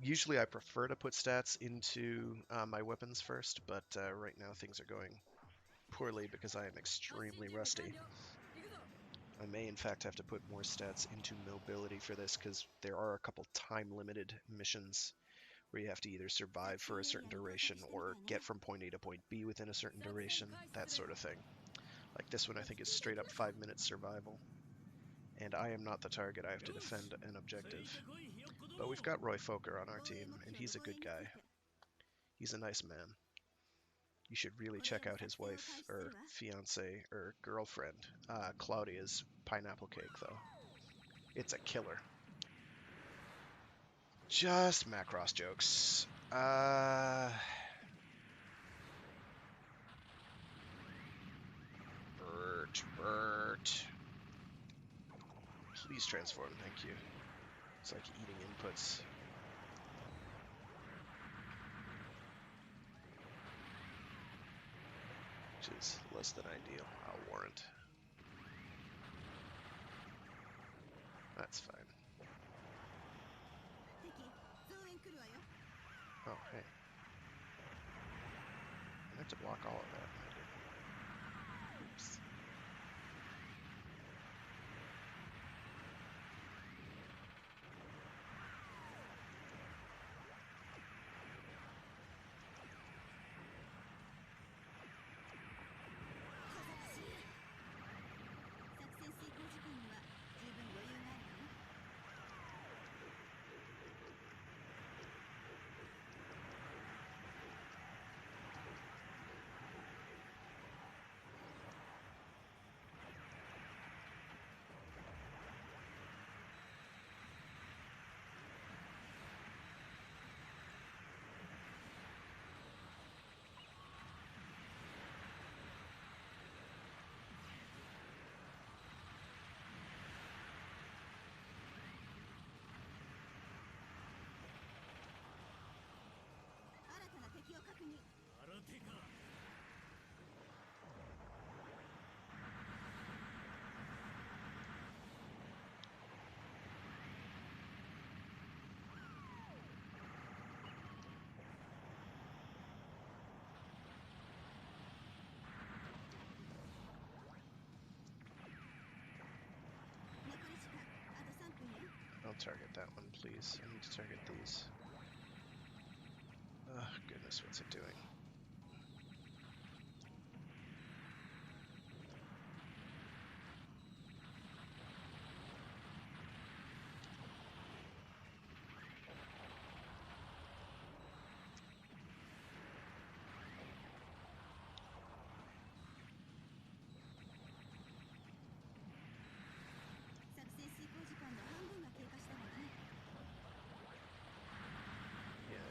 usually I prefer to put stats into my weapons first, but right now things are going poorly because I am extremely rusty. I may in fact have to put more stats into mobility for this because there are a couple time-limited missions where you have to either survive for a certain duration or get from point A to point B within a certain duration, that sort of thing. Like this one I think is straight up 5 minutes survival. And I am not the target, I have to defend an objective. But we've got Roy Foker on our team, and he's a good guy. He's a nice man. You should really check out his wife, or fiance, or girlfriend, Claudia's pineapple cake, though. It's a killer. Just Macross jokes. Bert. Please transform, thank you. It's like eating inputs. Which is less than ideal. I'll warrant. That's fine. Oh, hey. I have to block all of that. Oops. Don't target that one, please. I need to target these. Oh, goodness, what's it doing?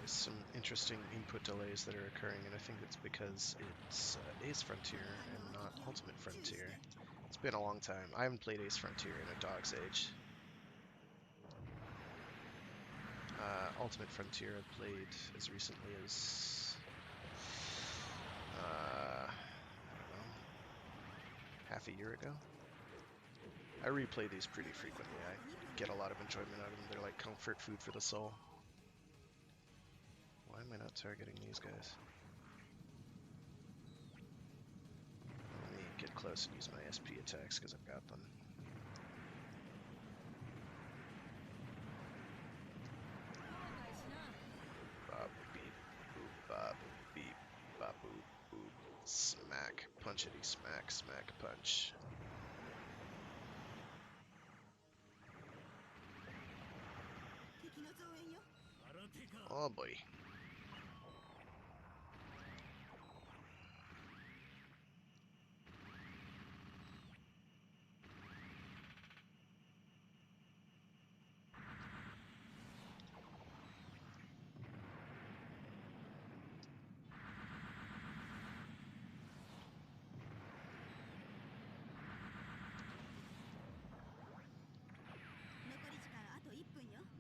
There's some interesting input delays that are occurring, and I think it's because it's Ace Frontier and not Ultimate Frontier. It's been a long time. I haven't played Ace Frontier in a dog's age. Ultimate Frontier I've played as recently as, I don't know, half a year ago. I replay these pretty frequently. I get a lot of enjoyment out of them. They're like comfort food for the soul. Why am I not targeting these guys? Let me get close and use my SP attacks because I've got them. Bop, beep, boop, bop, beep, bop, boop, boop. Smack, punchity, smack, smack, punch. Oh boy.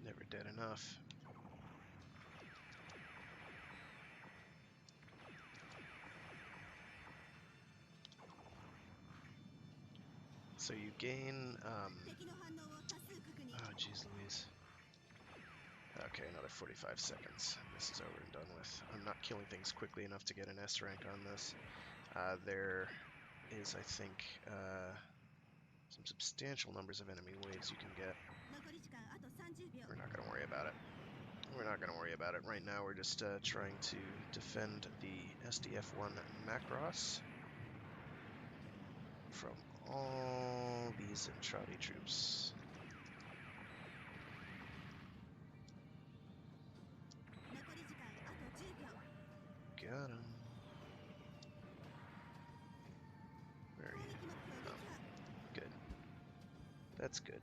Never dead enough. So you gain, oh jeez Louise. Okay, another 45 seconds. This is over and done with. I'm not killing things quickly enough to get an S rank on this. There is, I think, some substantial numbers of enemy waves you can get. We're not going to worry about it. We're not going to worry about it. Right now we're just trying to defend the SDF-1 Macross from all these Entrati troops. Got him. Very good. That's good.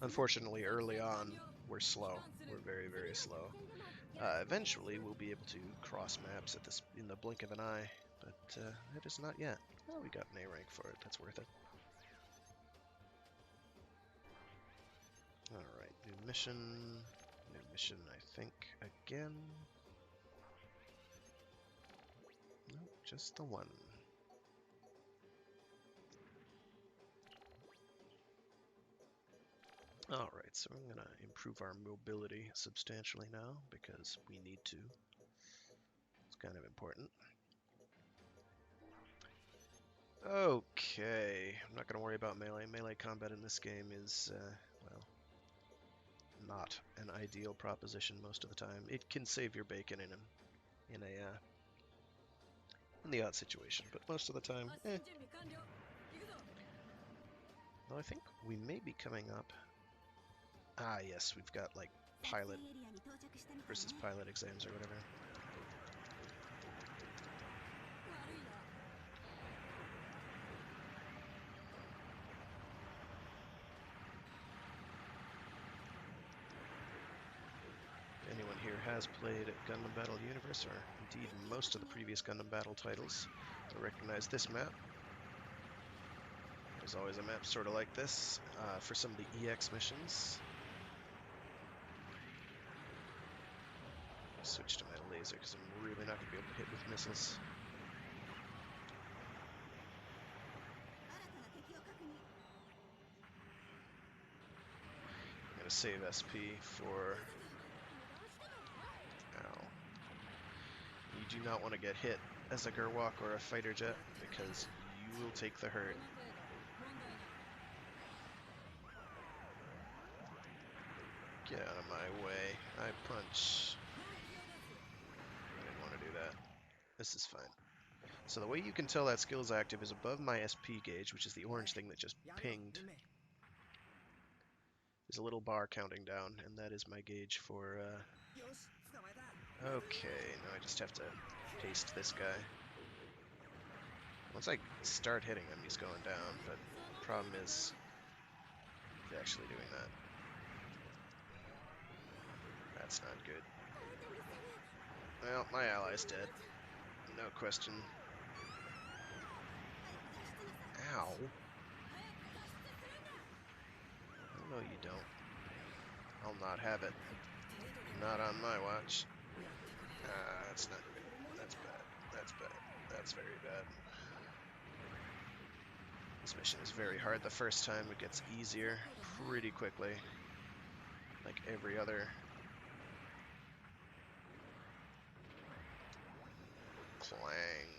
Unfortunately, early on, we're slow. We're very, very slow. Eventually, we'll be able to cross maps at this in the blink of an eye, but it is not yet. Oh, we got an A rank for it. That's worth it. All right, new mission. New mission, I think, again. Nope, just the one. Alright, so I'm going to improve our mobility substantially now, because we need to. It's kind of important. Okay, I'm not going to worry about melee. Melee combat in this game is, well, not an ideal proposition most of the time. It can save your bacon in the odd situation, but most of the time, eh. Though I think we may be coming up. Ah, yes, we've got, like, pilot versus pilot exams or whatever. If anyone here has played Gundam Battle Universe, or indeed most of the previous Gundam Battle titles, will recognize this map. There's always a map sort of like this for some of the EX missions. Switch to my laser because I'm really not going to be able to hit with missiles. I'm going to save SP for... Ow. You do not want to get hit as a Gerwalk or a fighter jet because you will take the hurt. Get out of my way. I punch. I didn't want to do that. This is fine. So the way you can tell that skill is active is above my SP gauge, which is the orange thing that just pinged. There's a little bar counting down, and that is my gauge for... Okay, now I just have to paste this guy. Once I start hitting him, he's going down, but the problem is he's actually doing that. That's not good. Well, my ally's dead. No question. Ow. No, you don't. I'll not have it. Not on my watch. That's not good. That's bad. That's bad. That's very bad. This mission is very hard the first time. It gets easier pretty quickly. Like every other. Clang.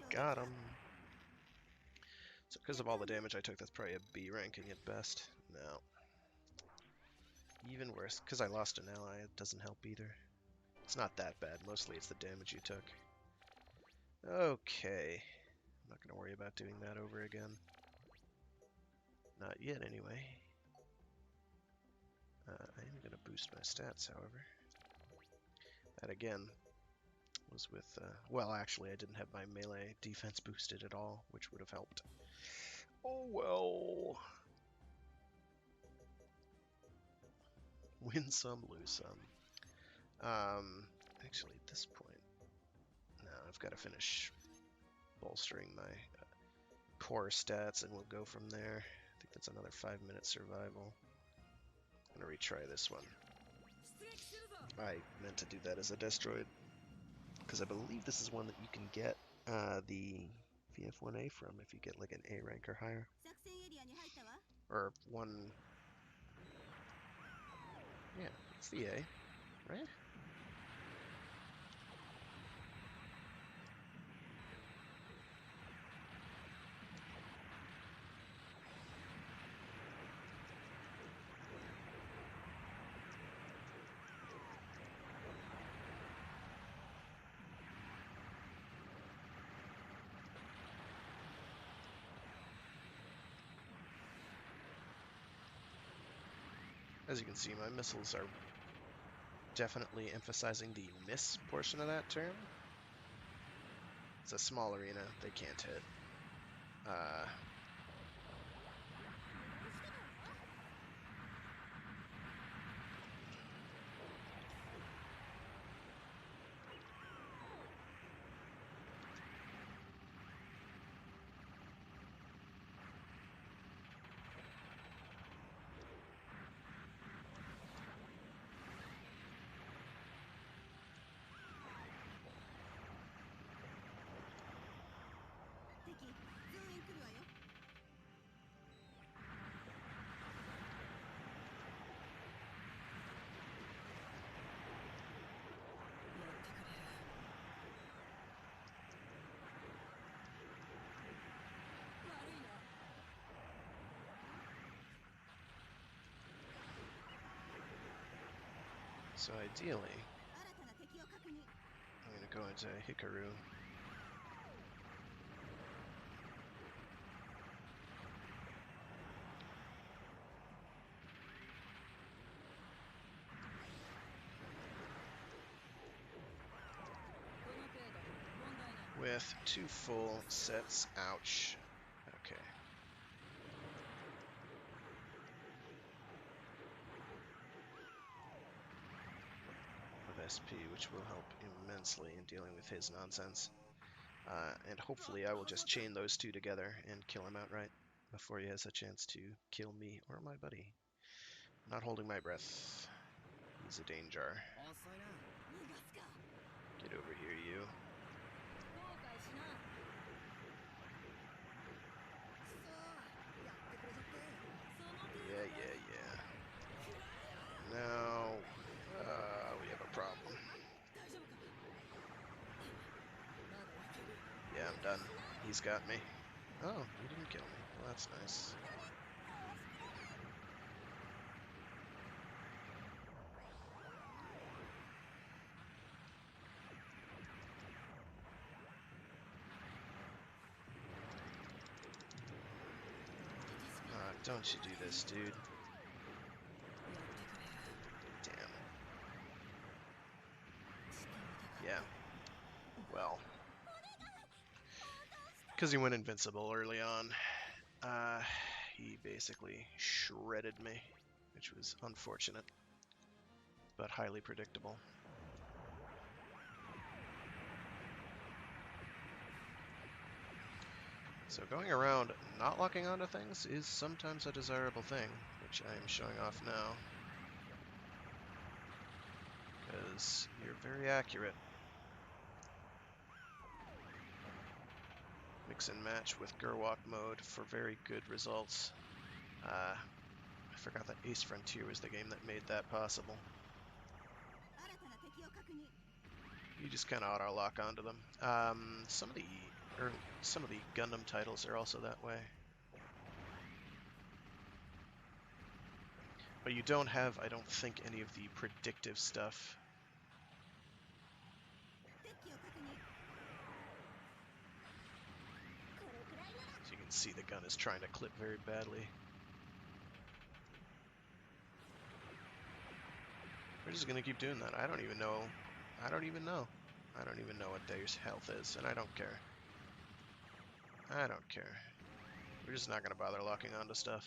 Got him. So because of all the damage I took, that's probably a B ranking at best. No. Even worse, because I lost an ally, it doesn't help either. It's not that bad, mostly it's the damage you took. Okay. I'm not going to worry about doing that over again. Not yet, anyway. I am going to boost my stats, however. That, again, was with... well, actually, I didn't have my melee defense boosted at all, which would have helped. Oh, well. Win some, lose some. Actually, at this point, no, I've got to finish bolstering my core stats, and we'll go from there. I think that's another 5-minute survival. I'm going to retry this one. I meant to do that as a Destroid, because I believe this is one that you can get the VF1A from if you get like an A rank or higher. Or one... Yeah, it's the A, right? As you can see, my missiles are definitely emphasizing the miss portion of that term. It's a small arena, they can't hit. So ideally, I'm going to go into Hikaru. With 2 full sets. Ouch. Okay. Of SP, which will help immensely in dealing with his nonsense. And hopefully I will just chain those two together and kill him outright before he has a chance to kill me or my buddy. Not holding my breath. He's a danger. Get over here, you. Yeah. Now, we have a problem. Yeah, I'm done. He's got me. Oh, he didn't kill me. Well, that's nice. Don't you do this, dude. Damn. Yeah. Well. Because he went invincible early on, he basically shredded me, which was unfortunate, but highly predictable. So going around not locking onto things is sometimes a desirable thing, which I am showing off now. Because you're very accurate. Mix and match with Gerwalk mode for very good results. I forgot that Ace Frontier was the game that made that possible. You just kind of auto-lock onto them. Some of the Gundam titles are also that way. But you don't have, I don't think, any of the predictive stuff. So you can see the gun is trying to clip very badly. We're just gonna keep doing that. I don't even know. I don't even know what their health is, and I don't care. I don't care. We're just not gonna bother locking onto stuff.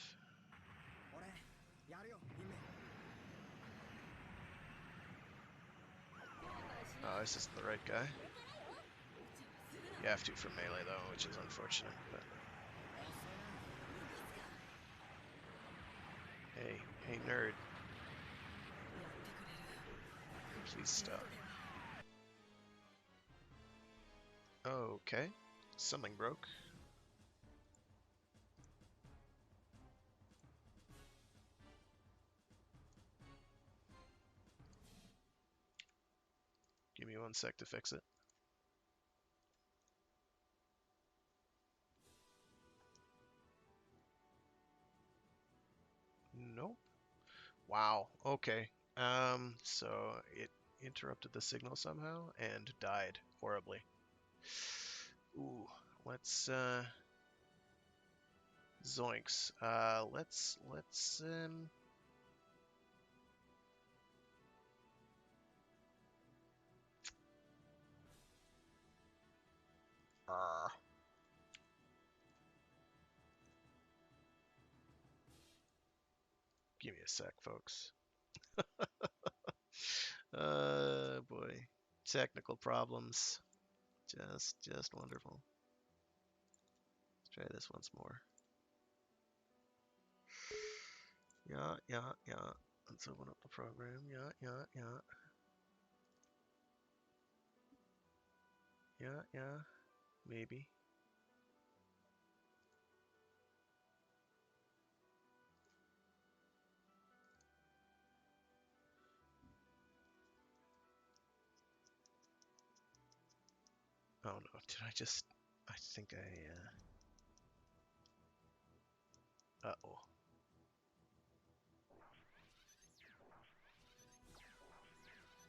Oh, this isn't the right guy. You have to for melee though, which is unfortunate, but... Hey nerd. Please stop. Okay. Something broke. Give me 1 sec to fix it. Nope. Wow. Okay. So it interrupted the signal somehow and died horribly. Ooh. Let's zoinks. Let's give me a sec, folks. Boy. Technical problems. Just wonderful. Let's try this once more. Yeah. Let's open up the program. Yeah. Maybe. Oh no, did I just... I think uh-oh.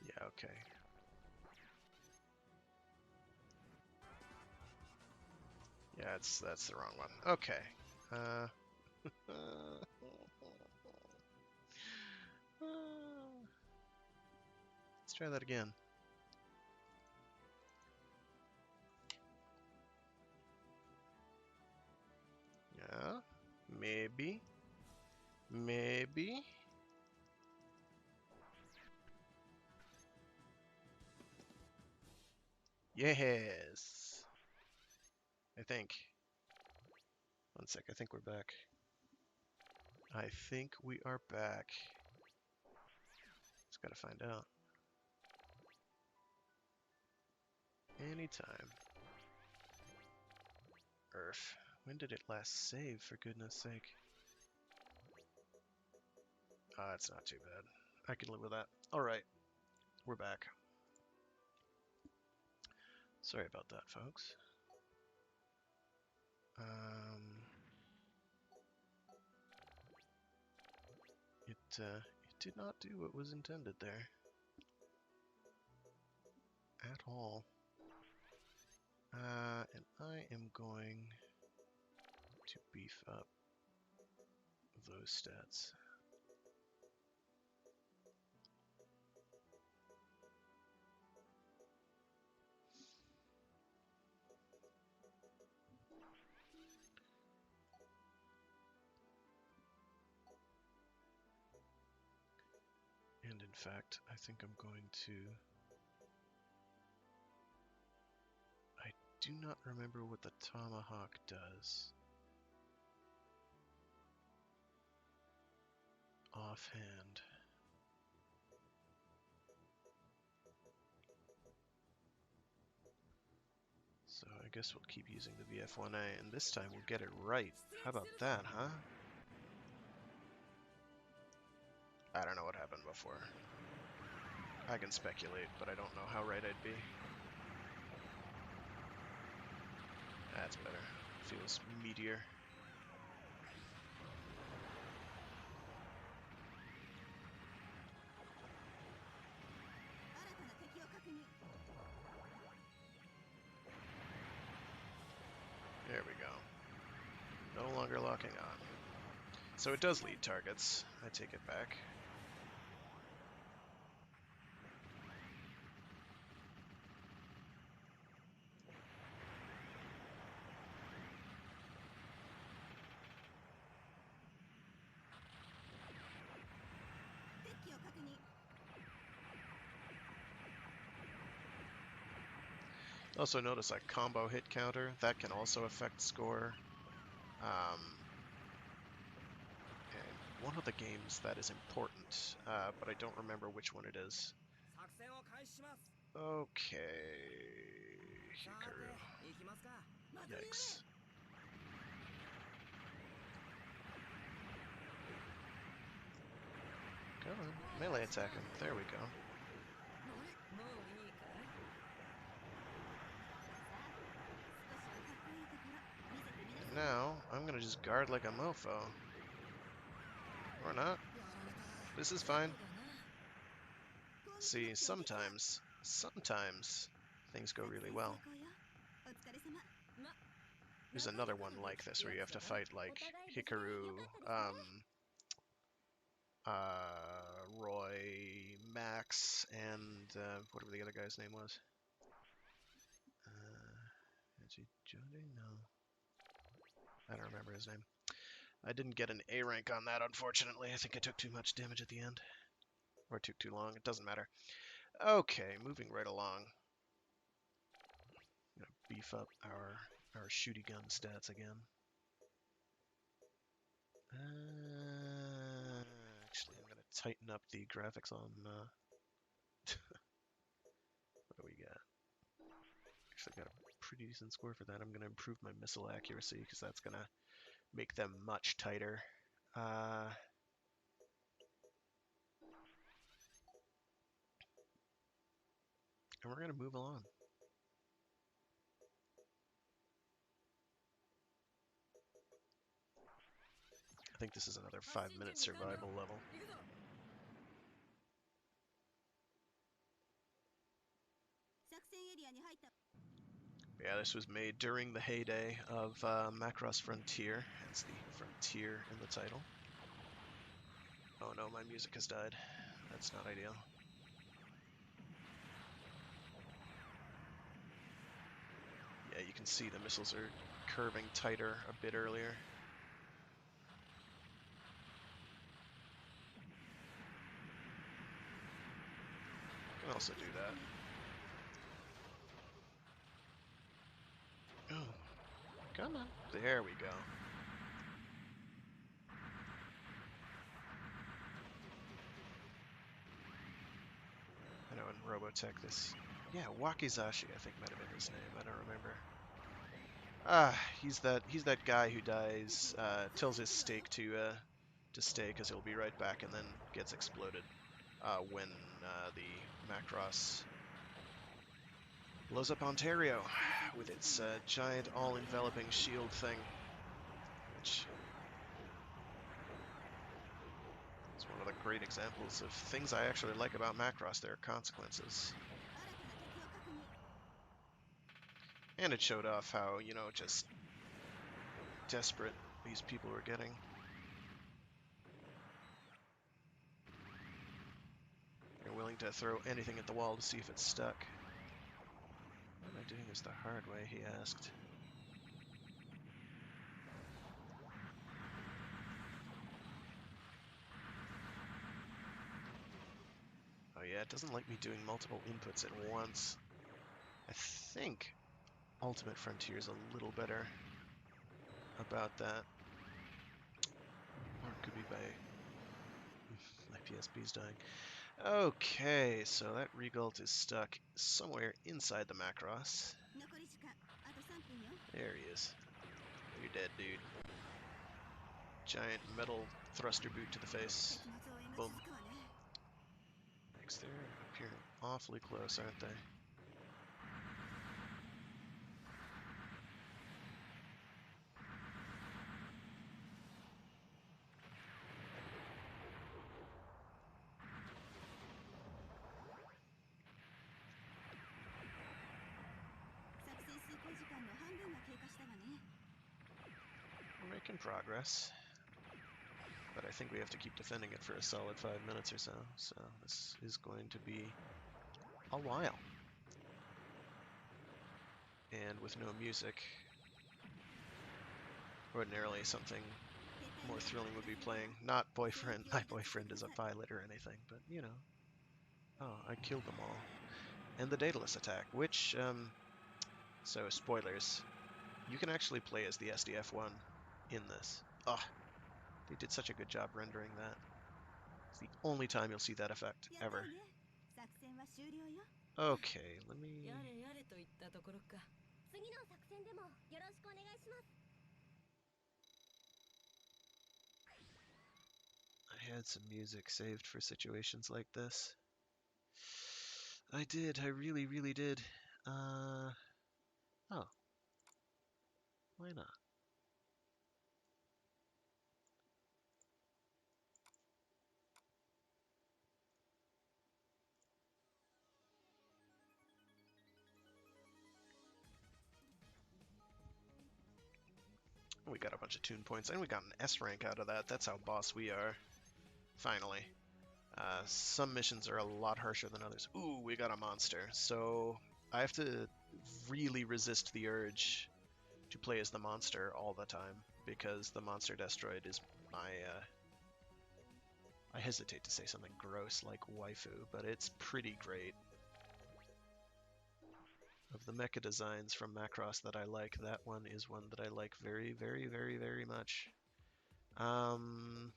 Yeah, okay. Yeah, that's the wrong one. Okay. Let's try that again. Yeah, maybe. Yes. I think. 1 sec, I think we're back. I think we are back. Just gotta find out. Anytime. Earth. When did it last save, for goodness sake? It's not too bad. I can live with that. Alright, we're back. Sorry about that, folks. It did not do what was intended there. At all. And I am going to beef up those stats. And in fact, I think I'm going to... I do not remember what the tomahawk does. Offhand. So I guess we'll keep using the VF1A, and this time we'll get it right. How about that, huh? I don't know what happened before. I can speculate, but I don't know how right I'd be. That's better. Feels meatier. There we go. No longer locking on. So it does lead targets. I take it back. Also notice a combo hit counter. That can also affect score. And one of the games that is important, but I don't remember which one it is. Okay. Hikaru. Yikes. Come on. Melee attack him. There we go. And now, I'm gonna just guard like a mofo. Or not. This is fine. See, sometimes things go really well. There's another one like this where you have to fight like Hikaru, Roy, Max, and whatever the other guy's name was. No. I don't remember his name. I didn't get an A rank on that, unfortunately. I think I took too much damage at the end. Or took too long. It doesn't matter. Okay, moving right along. I'm gonna beef up our shooty gun stats again. Actually, I'm gonna tighten up the graphics on. What do we got? Actually, got a pretty decent score for that. I'm gonna improve my missile accuracy because that's gonna make them much tighter. And we're gonna move along. I think this is another 5-minute survival level. Yeah, this was made during the heyday of Macross Frontier, hence the Frontier in the title. Oh no, my music has died. That's not ideal. Yeah, you can see the missiles are curving tighter a bit earlier. Can also do that. Oh, come on. There we go. in Robotech this... Yeah, Wakizashi, I think might have been his name. I don't remember. He's that guy who dies, tells his stake to stay because he'll be right back, and then gets exploded when the Macross blows up Ontario with its giant all-enveloping shield thing, which is one of the great examples of things I actually like about Macross. There are consequences. And it showed off how, you know, just desperate these people were getting. They're willing to throw anything at the wall to see if it's stuck. What am I doing this the hard way, he asked. Oh yeah, it doesn't like me doing multiple inputs at once. I think Ultimate Frontier is a little better about that. Or it could be by... My PSP's dying. Okay, so that Regult is stuck somewhere inside the Macross. There he is. You're dead, dude. Giant metal thruster boot to the face. Boom. Thanks, they're appearing awfully close, aren't they? We're making progress, but I think we have to keep defending it for a solid 5 minutes or so, so this is going to be a while. And with no music, ordinarily something more thrilling would be playing. Not Boyfriend, My Boyfriend is a Pilot or anything, but you know. Oh, I killed them all. And the Daedalus attack, which, so spoilers, you can actually play as the SDF one in this. Oh, they did such a good job rendering that. It's the only time you'll see that effect, ever. Okay, let me... I had some music saved for situations like this. I did, I really, really did. Oh. Why not? We got a bunch of tune points, and we got an S rank out of that. That's how boss we are. Finally. Some missions are a lot harsher than others. Ooh, we got a monster. So I have to really resist the urge to play as the monster all the time, because the monster destroyed is my, I hesitate to say something gross like waifu, but it's pretty great. Of the mecha designs from Macross that I like, that one is one that I like very, very, very, very much. I'm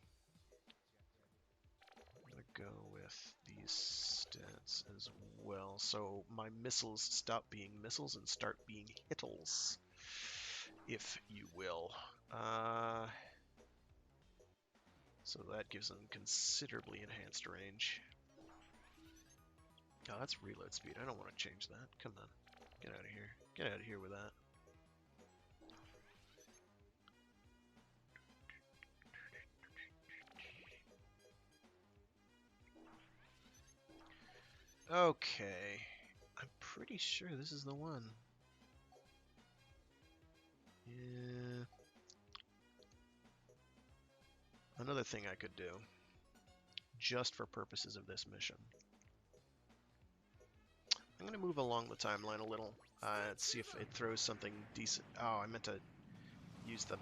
gonna go with these stats as well. So my missiles stop being missiles and start being hittles, if you will. So that gives them considerably enhanced range. Oh, that's reload speed. I don't want to change that. Come on. Get out of here. Get out of here with that. Okay. I'm pretty sure this is the one. Yeah. Another thing I could do, just for purposes of this mission. I'm going to move along the timeline a little, and see if it throws something decent. Oh, I meant to use the...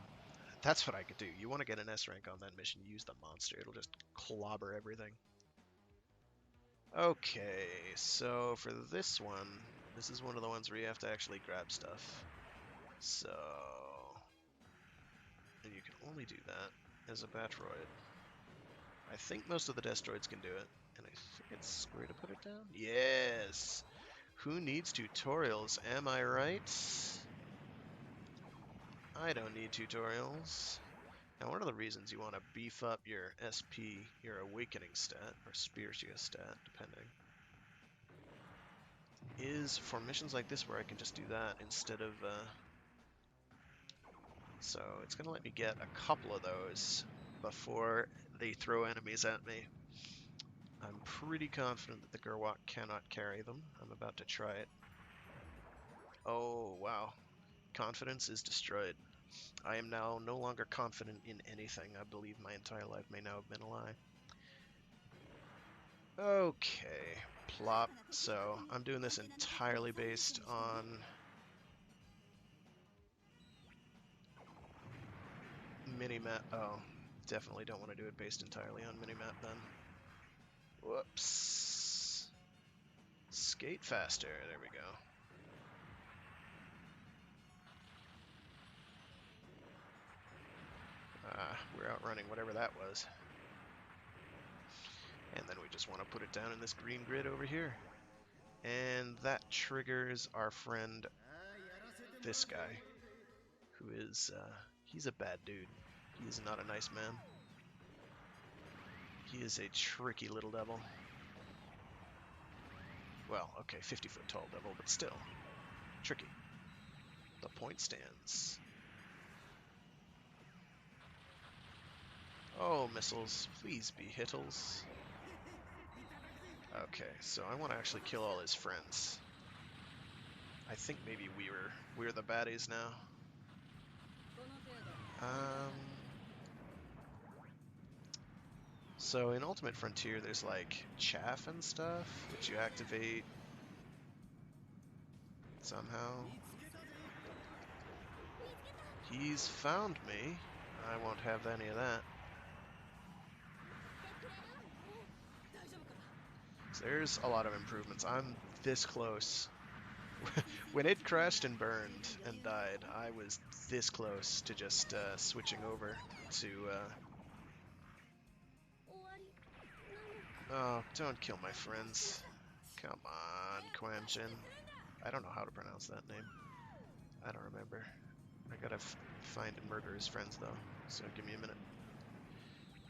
That's what I could do. You want to get an S rank on that mission, use the monster. It'll just clobber everything. Okay, so for this one, this is one of the ones where you have to actually grab stuff. So... And you can only do that as a Batroid. I think most of the Destroids can do it, and I think It's square to put it down? Yes! Who needs tutorials? Am I right? I don't need tutorials. Now, one of the reasons you want to beef up your SP, your awakening stat, or spiritia stat, depending, is for missions like this where I can just do that instead of, so it's going to let me get a couple of those before they throw enemies at me. I'm pretty confident that the Gerwak cannot carry them. I'm about to try it. Oh, wow. Confidence is destroyed. I am now no longer confident in anything. I believe my entire life may now have been a lie. Okay, plop. So I'm doing this entirely based on minimap. Oh, definitely don't want to do it based entirely on minimap then. Whoops. Skate faster. There we go. We're outrunning whatever that was. And then we just want to put it down in this green grid over here. And that triggers our friend, this guy, who is, he's a bad dude. He is not a nice man. He is a tricky little devil. Well, okay, 50-foot tall devil, but still, tricky. The point stands. Oh, missiles, please be hittles. Okay, so I want to actually kill all his friends. I think maybe we're the baddies now. So in Ultimate Frontier, there's like chaff and stuff, which you activate somehow. He's found me. I won't have any of that. So there's a lot of improvements. I'm this close. When it crashed and burned and died, I was this close to just switching over to... Oh, don't kill my friends. Come on, Quamjin. I don't know how to pronounce that name. I don't remember. I gotta find and murder his friends, though, so give me a minute.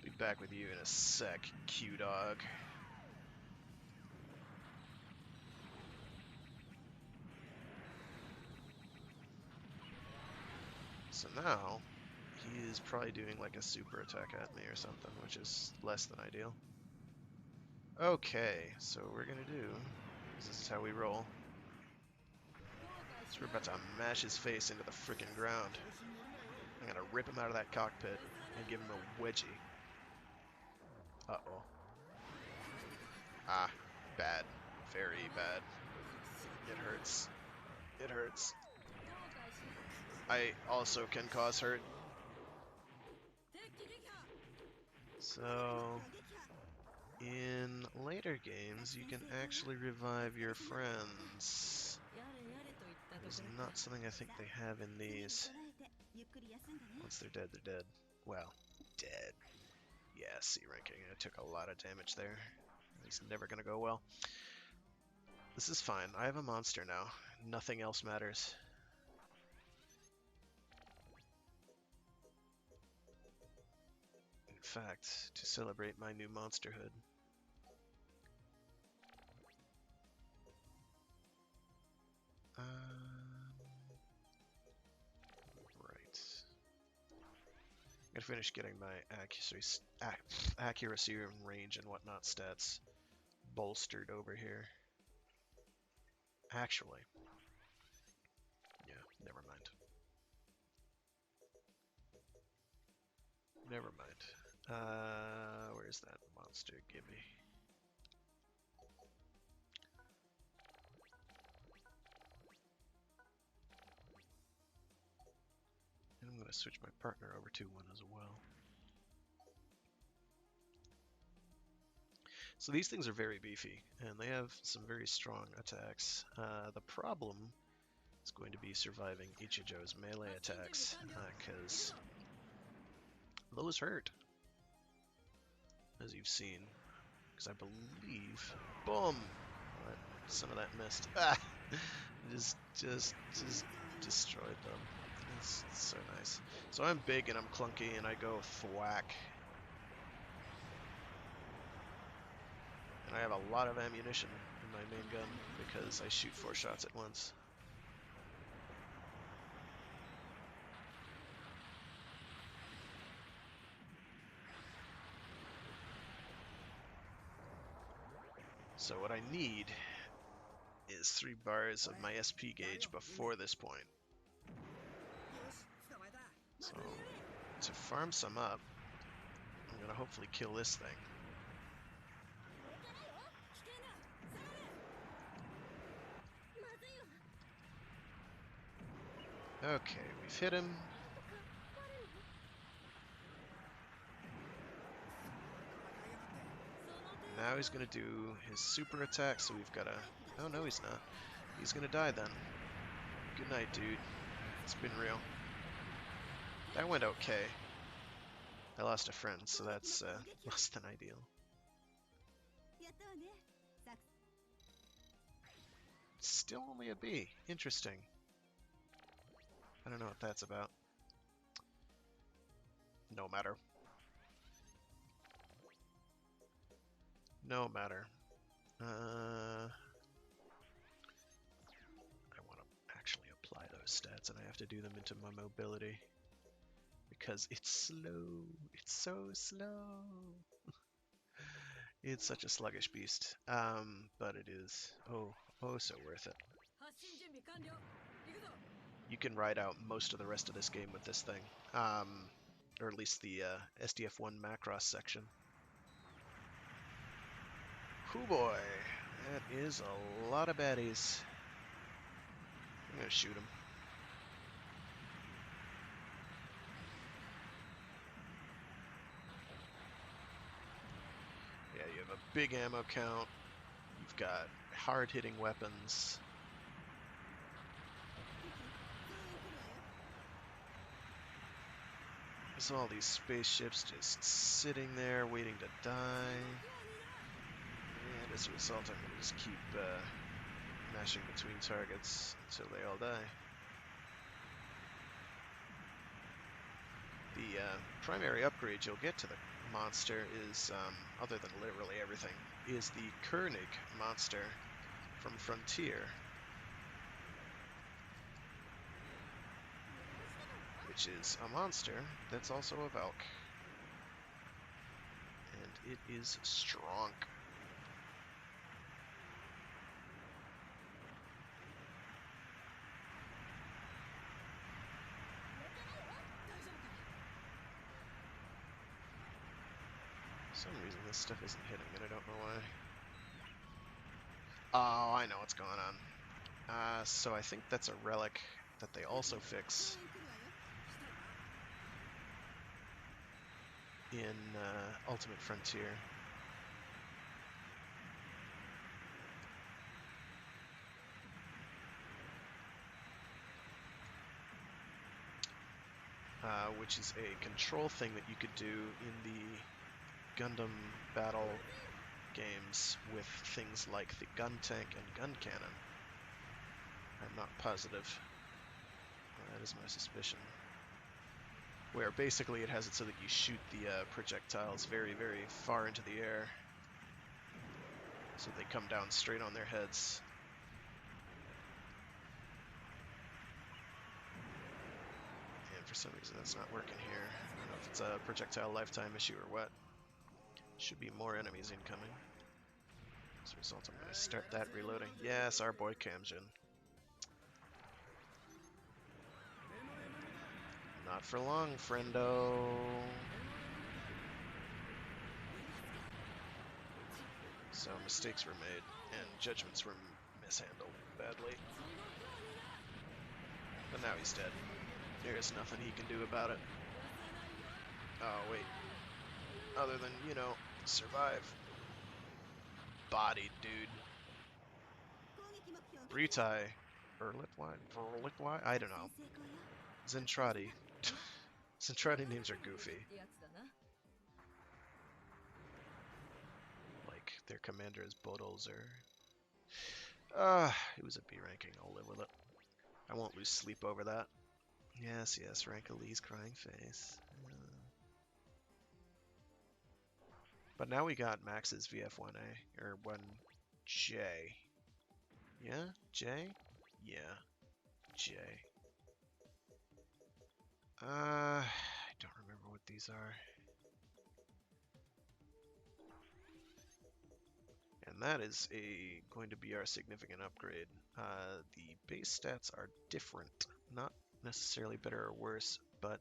Be back with you in a sec, Q-Dog. So now, he is probably doing like a super attack at me or something, which is less than ideal. Okay, so what we're gonna do, this is how we roll. So we're about to mash his face into the freaking ground. I'm gonna rip him out of that cockpit and give him a wedgie. Uh-oh. Ah, bad. Very bad. It hurts. It hurts. I also can cause hurt. So, in later games, you can actually revive your friends. It's not something I think they have in these. Once they're dead, they're dead. Well, dead. Yeah, C ranking. I took a lot of damage there. It's never gonna go well. This is fine. I have a monster now. Nothing else matters. In fact, to celebrate my new monsterhood, right. I'm gonna finish getting my accuracy and range and whatnot stats bolstered over here. Actually, yeah, never mind. Never mind. Where's that monster? Gimme. And I'm going to switch my partner over to one as well. So these things are very beefy, and they have some very strong attacks. The problem is going to be surviving Ichijo's melee attacks, because those hurt, as you've seen. because I believe... Boom! What? Some of that missed. Ah! Just destroyed them. It's so nice. So I'm big and I'm clunky and I go thwack. And I have a lot of ammunition in my main gun because I shoot 4 shots at once. So what I need is 3 bars of my SP gauge before this point. So to farm some up, I'm going to hopefully kill this thing. Okay, we've hit him. Now he's going to do his super attack, so we've got to... Oh, no, he's not. He's going to die then. Good night, dude. It's been real. That went okay. I lost a friend, so that's less than ideal. Still only a B. Interesting. I don't know what that's about. No matter. No matter. I want to actually apply those stats, and I have to do them into my mobility. Because it's slow. It's so slow. It's such a sluggish beast. But it is oh so worth it. You can ride out most of the rest of this game with this thing. Or at least the SDF1 Macross section. Hoo boy, that is a lot of baddies. I'm gonna shoot him. Yeah, you have a big ammo count. You've got hard-hitting weapons. There's all these spaceships just sitting there waiting to die. And as a result, I'm going to just keep mashing between targets until they all die. The primary upgrade you'll get to the monster is, other than literally everything, is the Koenig monster from Frontier, which is a monster that's also a Valk. And it is strong. For some reason this stuff isn't hitting and I don't know why. Oh, I know what's going on. So I think that's a relic that they also fix in Ultimate Frontier. Which is a control thing that you could do in the Gundam battle games with things like the gun tank and gun cannon. I'm not positive. That is my suspicion. Where basically it has it so that you shoot the projectiles very, very far into the air, so they come down straight on their heads. And for some reason that's not working here. I don't know if it's a projectile lifetime issue or what. Should be more enemies incoming. As a result, I'm going to start that reloading. Yes, our boy Kamjin. Not for long, friendo. So mistakes were made, and judgments were mishandled badly. But now he's dead. There is nothing he can do about it. Oh, wait. Other than, you know, survive. Bodied, dude. Ritai. Verliquai? I don't know. Zentradi. Zentradi names are goofy. Like, their commander is Bulldozer. It was a B ranking. I'll live with it. I won't lose sleep over that. Yes, yes, rank Lee's crying face. But now we got Max's VF1A, or 1J. Yeah? J? Yeah. J. I don't remember what these are. And that is going to be our significant upgrade. The base stats are different. Not necessarily better or worse, but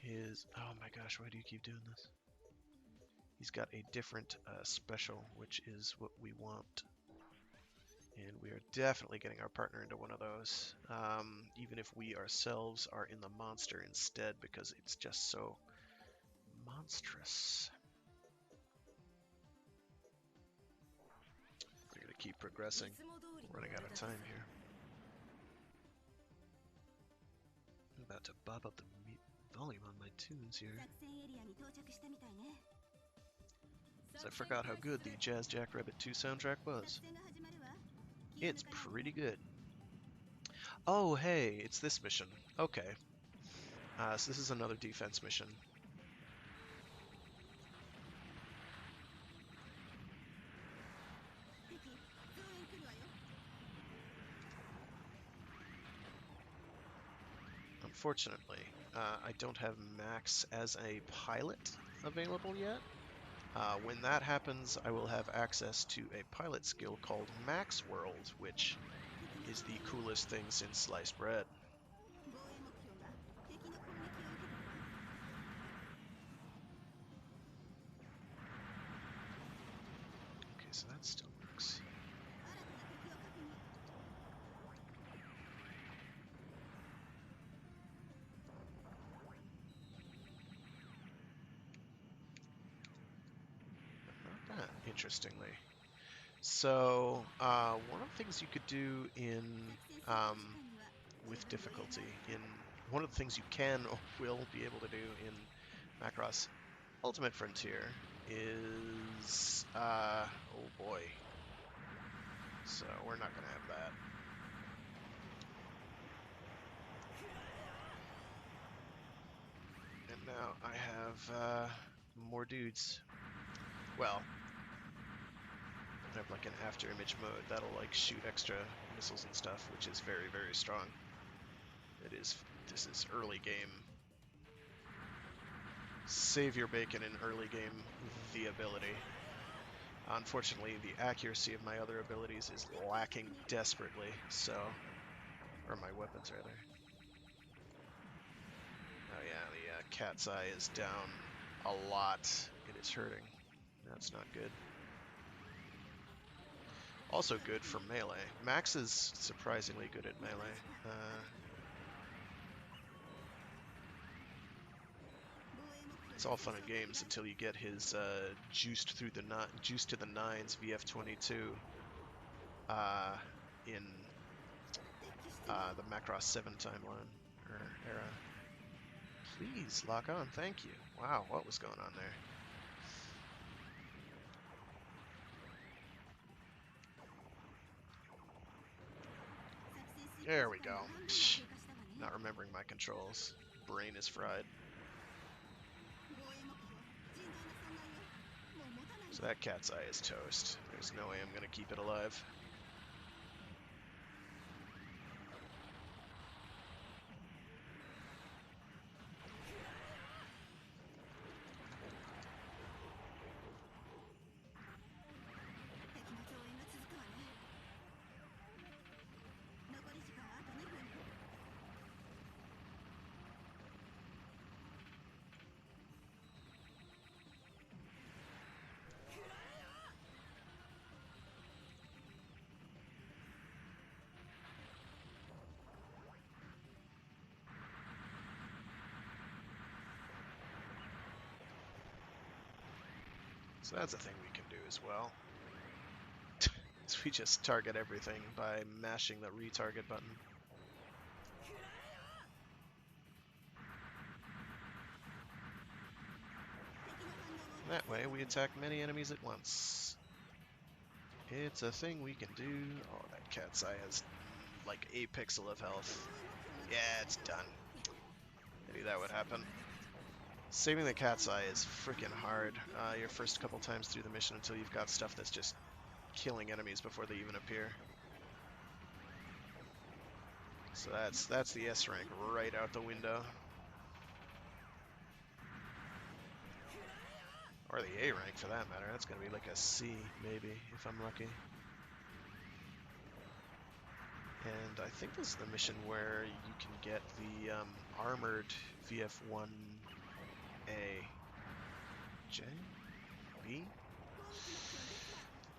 his... Oh my gosh, why do you keep doing this? He's got a different special, which is what we want. And we are definitely getting our partner into one of those. Even if we ourselves are in the monster instead, because it's just so monstrous. We're going to keep progressing. We're running out of time here. I'm about to bob up the volume on my tunes here. So I forgot how good the Jazz Jackrabbit 2 soundtrack was. It's pretty good. Oh, hey, it's this mission. Okay. So this is another defense mission. Unfortunately, I don't have Max as a pilot available yet. When that happens, I will have access to a pilot skill called Max World, which is the coolest thing since sliced bread. Okay, so that still works. Not that, interestingly. So, one of the things you could do in with difficulty, one of the things you can or will be able to do in Macross Ultimate Frontier is, oh boy. So we're not going to have that. And now I have more dudes. Well, I have like an after image mode that'll like shoot extra missiles and stuff, which is very, very strong. This is early game. Save your bacon in early game the ability. Unfortunately, the accuracy of my other abilities is lacking desperately, so... Or my weapons, rather. Oh yeah, the cat's eye is down a lot. It is hurting. That's not good. Also good for melee. Max is surprisingly good at melee. It's all fun and games until you get his juiced to the nines VF22 in the Macross 7 timeline or era. Please lock on, thank you. Wow, what was going on there? There we go. Psh, not remembering my controls. Brain is fried. So that cat's eye is toast. There's no way I'm going to keep it alive. So that's a thing we can do as well. So we just target everything by mashing the retarget button. That way we attack many enemies at once. It's a thing we can do. Oh, that cat's eye has like a pixel of health. Yeah, it's done. I knew that would happen. Saving the cat's eye is freaking hard your first couple times through the mission until you've got stuff that's just killing enemies before they even appear. So that's the S rank right out the window. Or the A rank for that matter. That's going to be like a C maybe if I'm lucky. And I think this is the mission where you can get the armored VF1A. J? B?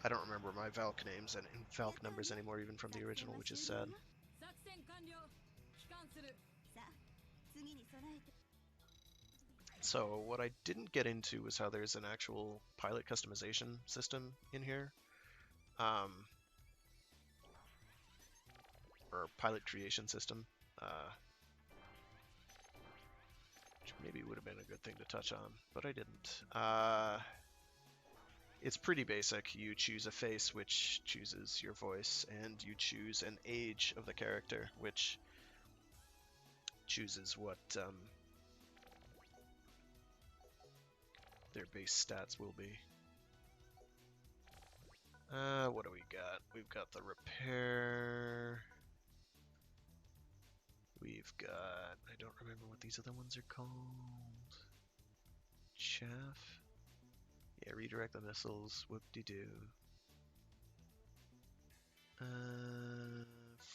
I don't remember my Valk names and Valk numbers anymore, even from the original, which is sad. So what I didn't get into was how there's an actual pilot customization system in here. Or pilot creation system. Which maybe would have been a good thing to touch on, but I didn't. It's pretty basic. You choose a face, which chooses your voice, and you choose an age of the character, which chooses what their base stats will be. What do we got? We've got the repair. We've got... I don't remember what these other ones are called. Chaff? Yeah, redirect the missiles. Whoop-de-doo.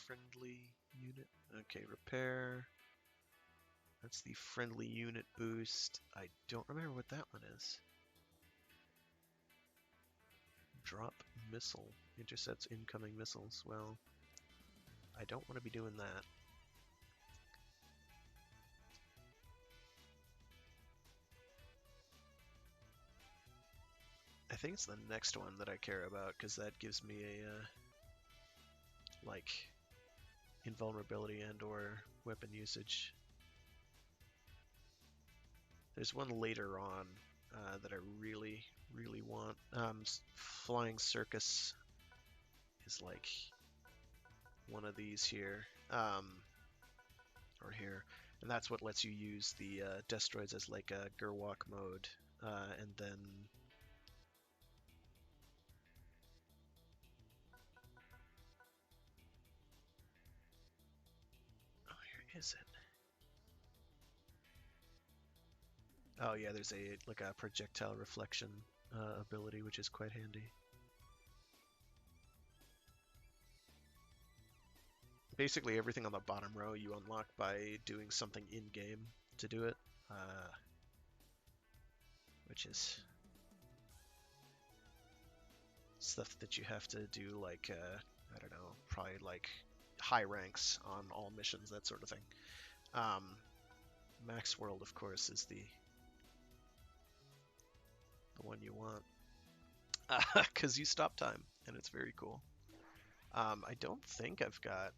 Friendly unit. Okay, repair. That's the friendly unit boost. I don't remember what that one is. Drop missile. Intercepts incoming missiles. Well, I don't want to be doing that. I think it's the next one that I care about, because that gives me a, like, invulnerability and or weapon usage. There's one later on that I really, really want. Flying Circus is like one of these here, or here, and that's what lets you use the Destroids as like a Gerwalk mode, and then where is it? Oh yeah, there's a like a projectile reflection ability, which is quite handy. Basically everything on the bottom row you unlock by doing something in-game to do it, which is stuff that you have to do, like, I don't know, probably like high ranks on all missions, that sort of thing. Max World, of course, is the one you want, because you stop time, and it's very cool. I don't think I've got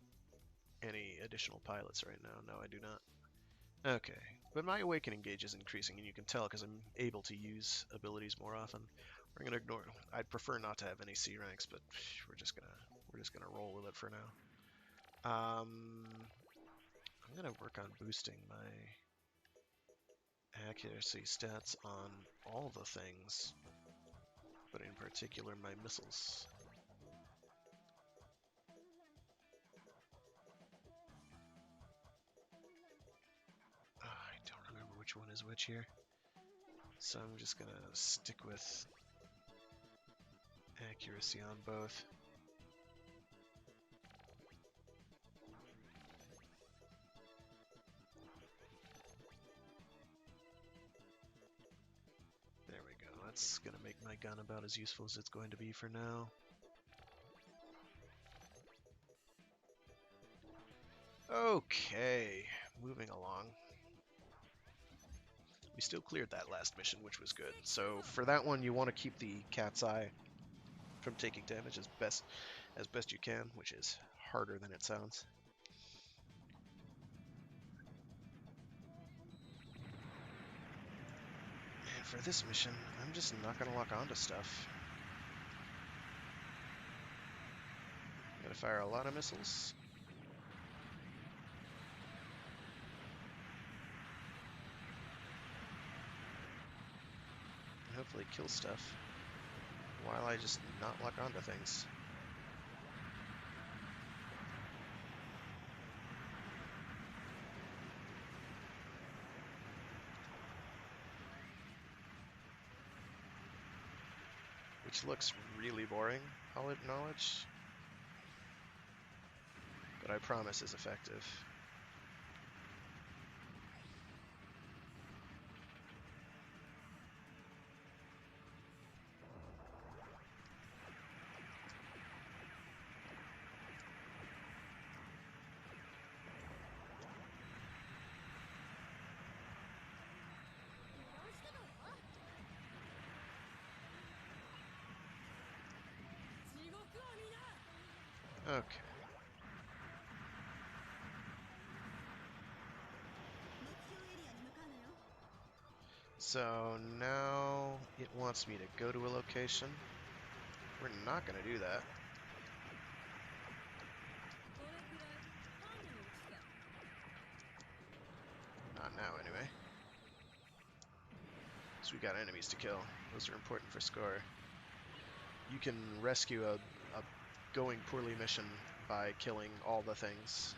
any additional pilots right now. No, I do not. Okay, but my awakening gauge is increasing, and you can tell because I'm able to use abilities more often. We're gonna ignore. I'd prefer not to have any C ranks, but we're just gonna roll with it for now. I'm gonna work on boosting my accuracy stats on all the things, but in particular my missiles. I don't remember which one is which here, so I'm just gonna stick with accuracy on both. There we go. That's gonna make my gun about as useful as it's going to be for now. Okay, moving along. We still cleared that last mission, which was good. So for that one, you want to keep the cat's eye from taking damage as best you can, which is harder than it sounds. And for this mission, I'm just not gonna lock onto stuff. I'm gonna fire a lot of missiles. And hopefully kill stuff while I just not lock onto things. Which looks really boring, I'll acknowledge. But I promise is effective. Okay. So now it wants me to go to a location. We're not going to do that. Not now, anyway. So we got enemies to kill. Those are important for score. You can rescue a going poorly mission by killing all the things.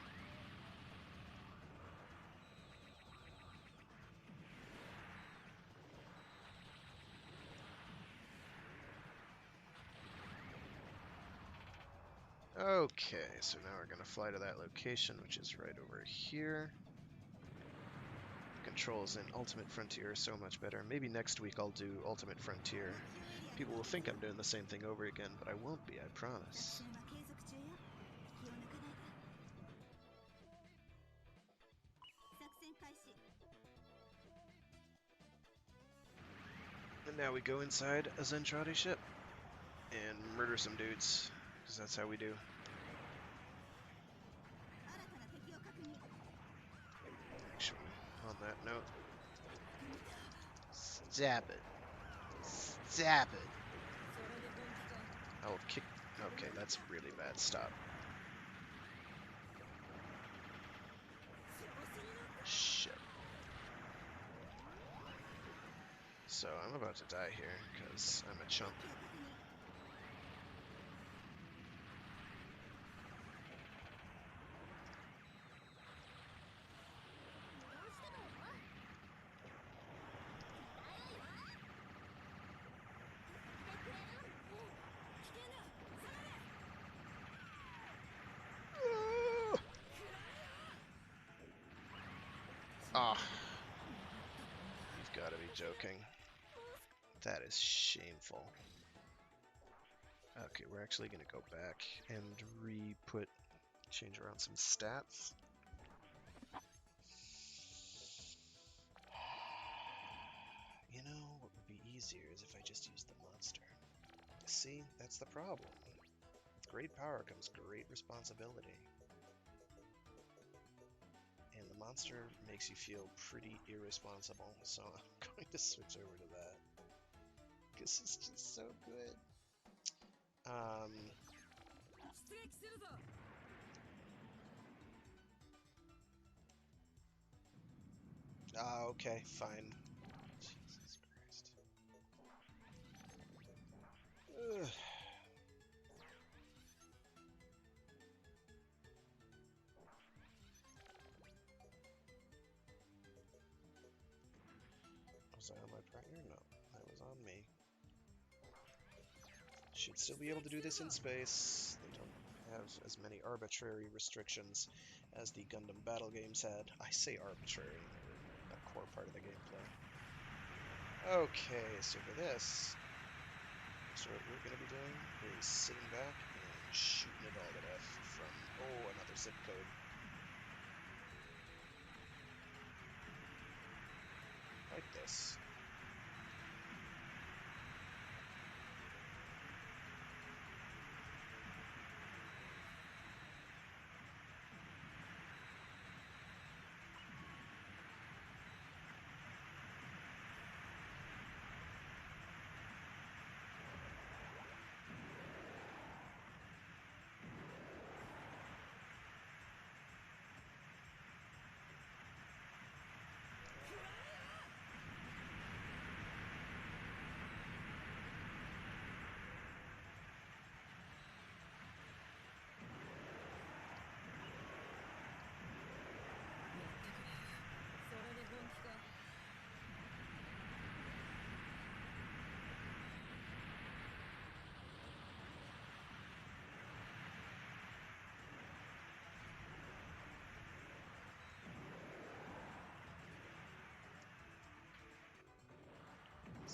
Okay, so now we're going to fly to that location, which is right over here. Controls in Ultimate Frontier are so much better. Maybe next week I'll do Ultimate Frontier. People will think I'm doing the same thing over again, but I won't be, I promise. And now we go inside a Zentradi ship and murder some dudes, because that's how we do. Actually, on that note, stab it. Stab it. I will kick. Okay, that's really bad. Stop. Shit. So I'm about to die here because I'm a chump. Ah, you've got to be joking. That is shameful. Okay, we're actually going to go back and change around some stats. You know, what would be easier is if I just used the monster. See, that's the problem. With great power comes great responsibility. And the monster makes you feel pretty irresponsible, so I'm going to switch over to that. Because it's just so good. Okay, fine. Jesus Christ. Ugh. Was I on my partner? No, that was on me. Should still be able to do this in space. They don't have as many arbitrary restrictions as the Gundam battle games had. I say arbitrary, they're a core part of the gameplay. Okay, so for this, so what we're going to be doing is sitting back and shooting it all to death from, oh, another zip code. Like this.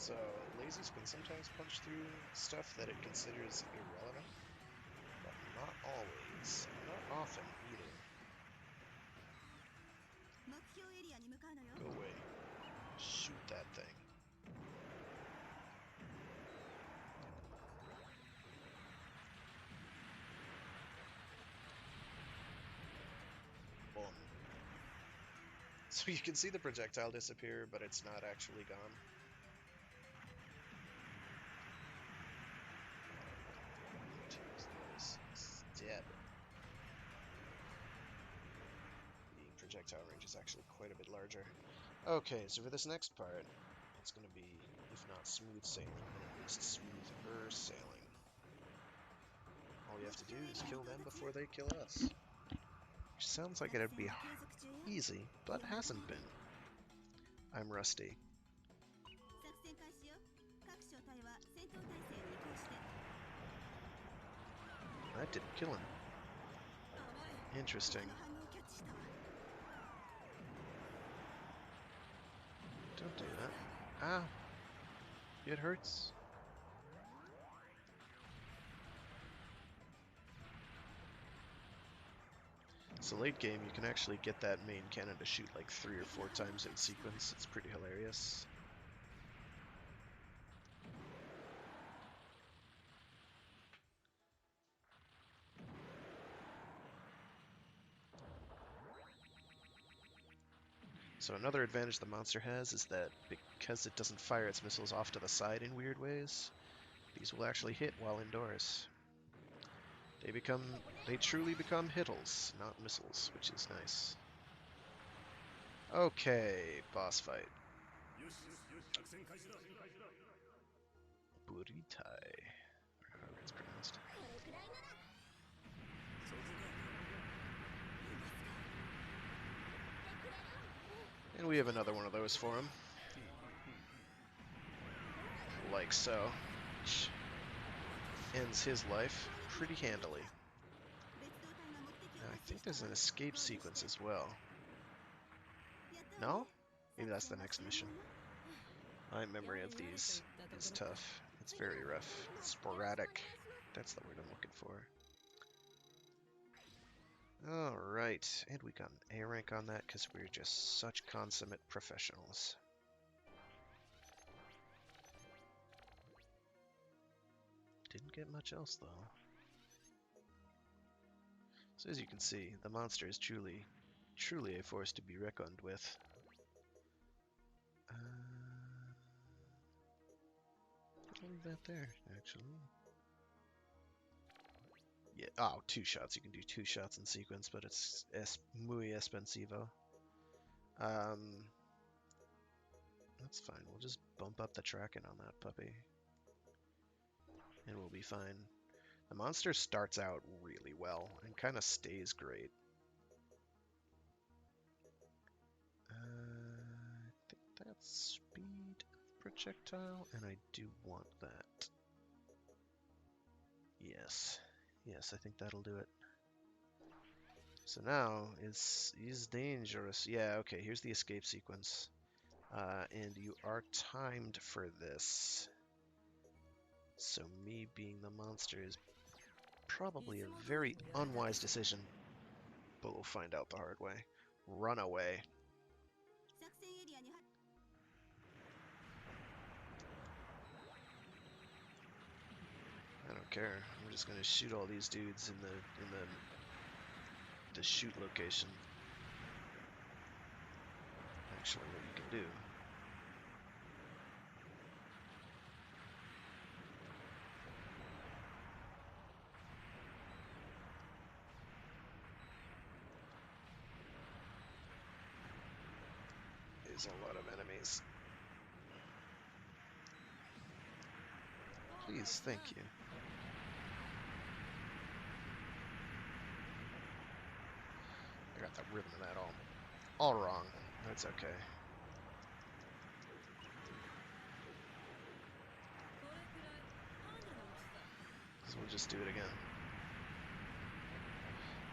So, lasers can sometimes punch through stuff that it considers irrelevant, but not always. Not often, either. Go away. Shoot that thing. Boom. So you can see the projectile disappear, but it's not actually gone. Dead. The projectile range is actually quite a bit larger. Okay, so for this next part, it's going to be, if not smooth sailing, then at least smoother sailing. All you have to do is kill them before they kill us. Which sounds like it'd be easy, but hasn't been. I'm rusty. That didn't kill him. Interesting. Don't do that. Ow. It hurts. So late game, you can actually get that main cannon to shoot like 3 or 4 times in sequence. It's pretty hilarious. So another advantage the monster has is that because it doesn't fire its missiles off to the side in weird ways, these will actually hit while indoors. They truly become hittles, not missiles, which is nice. Okay, boss fight. Buritai, or however it's pronounced. And we have another one of those for him. Like so. Which ends his life pretty handily. Now, I think there's an escape sequence as well. No? Maybe that's the next mission. My memory of these is tough. It's very rough. Sporadic. That's the word I'm looking for. Alright, and we got an A rank on that because we're just such consummate professionals. Didn't get much else, though. So as you can see, the monster is truly a force to be reckoned with. I'll leave that there, actually. Yeah, oh, 2 shots. You can do 2 shots in sequence, but it's muy expensivo. That's fine. We'll just bump up the tracking on that puppy. And we'll be fine. The monster starts out really well and kind of stays great. I think that's speed of projectile, and I do want that. Yes. Yes, I think that'll do it. So now, he's dangerous. Yeah, okay, here's the escape sequence. And you are timed for this. So me being the monster is probably a very unwise decision. But we'll find out the hard way. Run away. I don't care. I'm just gonna shoot all these dudes in the shoot location. Actually, what you can do is a lot of enemies. Please, thank you. I got the rhythm of that all wrong. That's okay. So we'll just do it again.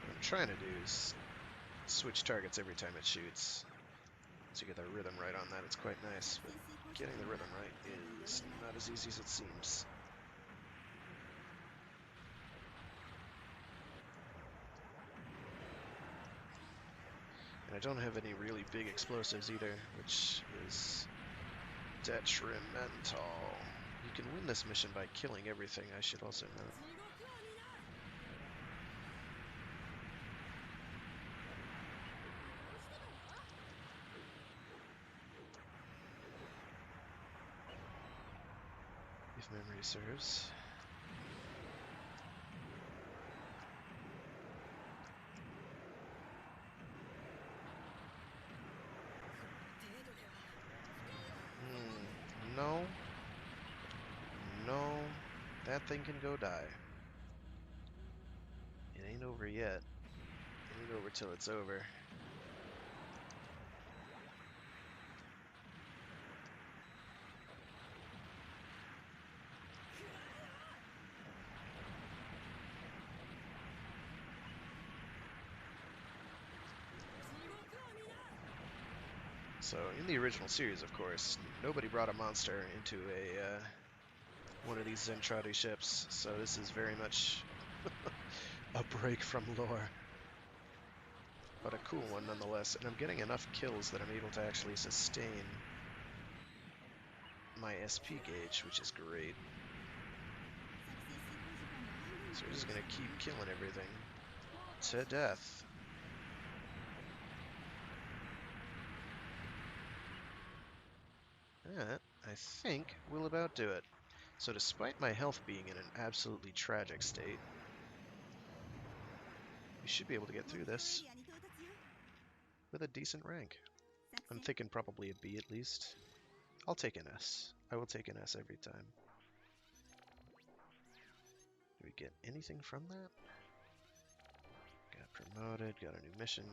What I'm trying to do is switch targets every time it shoots. So you get the rhythm right on that. It's quite nice. But getting the rhythm right is not as easy as it seems. And I don't have any really big explosives either, which is detrimental. You can win this mission by killing everything, I should also note. If memory serves. No. No. That thing can go die. It ain't over yet. It ain't over till it's over. So, in the original series, of course, nobody brought a monster into one of these Zentradi ships, so this is very much a break from lore. But a cool one nonetheless, and I'm getting enough kills that I'm able to actually sustain my SP gauge, which is great. So we're just gonna keep killing everything to death. That, I think, will about do it. So despite my health being in an absolutely tragic state, we should be able to get through this with a decent rank. I'm thinking probably a B at least. I'll take an S. I will take an S every time. Do we get anything from that? Got promoted, got a new mission,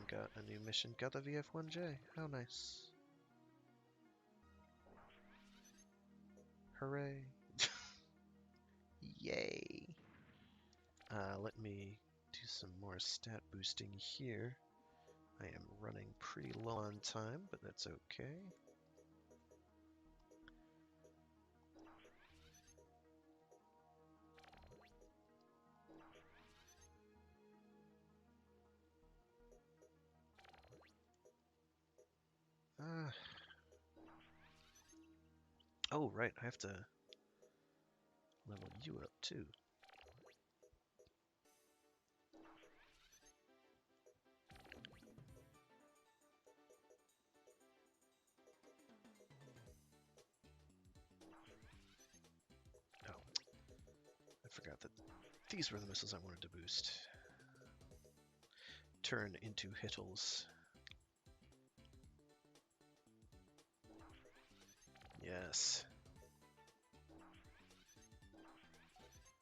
got a VF1J. How nice. Hooray. Yay. Let me do some more stat boosting here. I am running pretty low on time, but that's okay. Oh, right, I have to level you up too. Oh, I forgot that these were the missiles I wanted to boost. Turn into Hittles. Yes.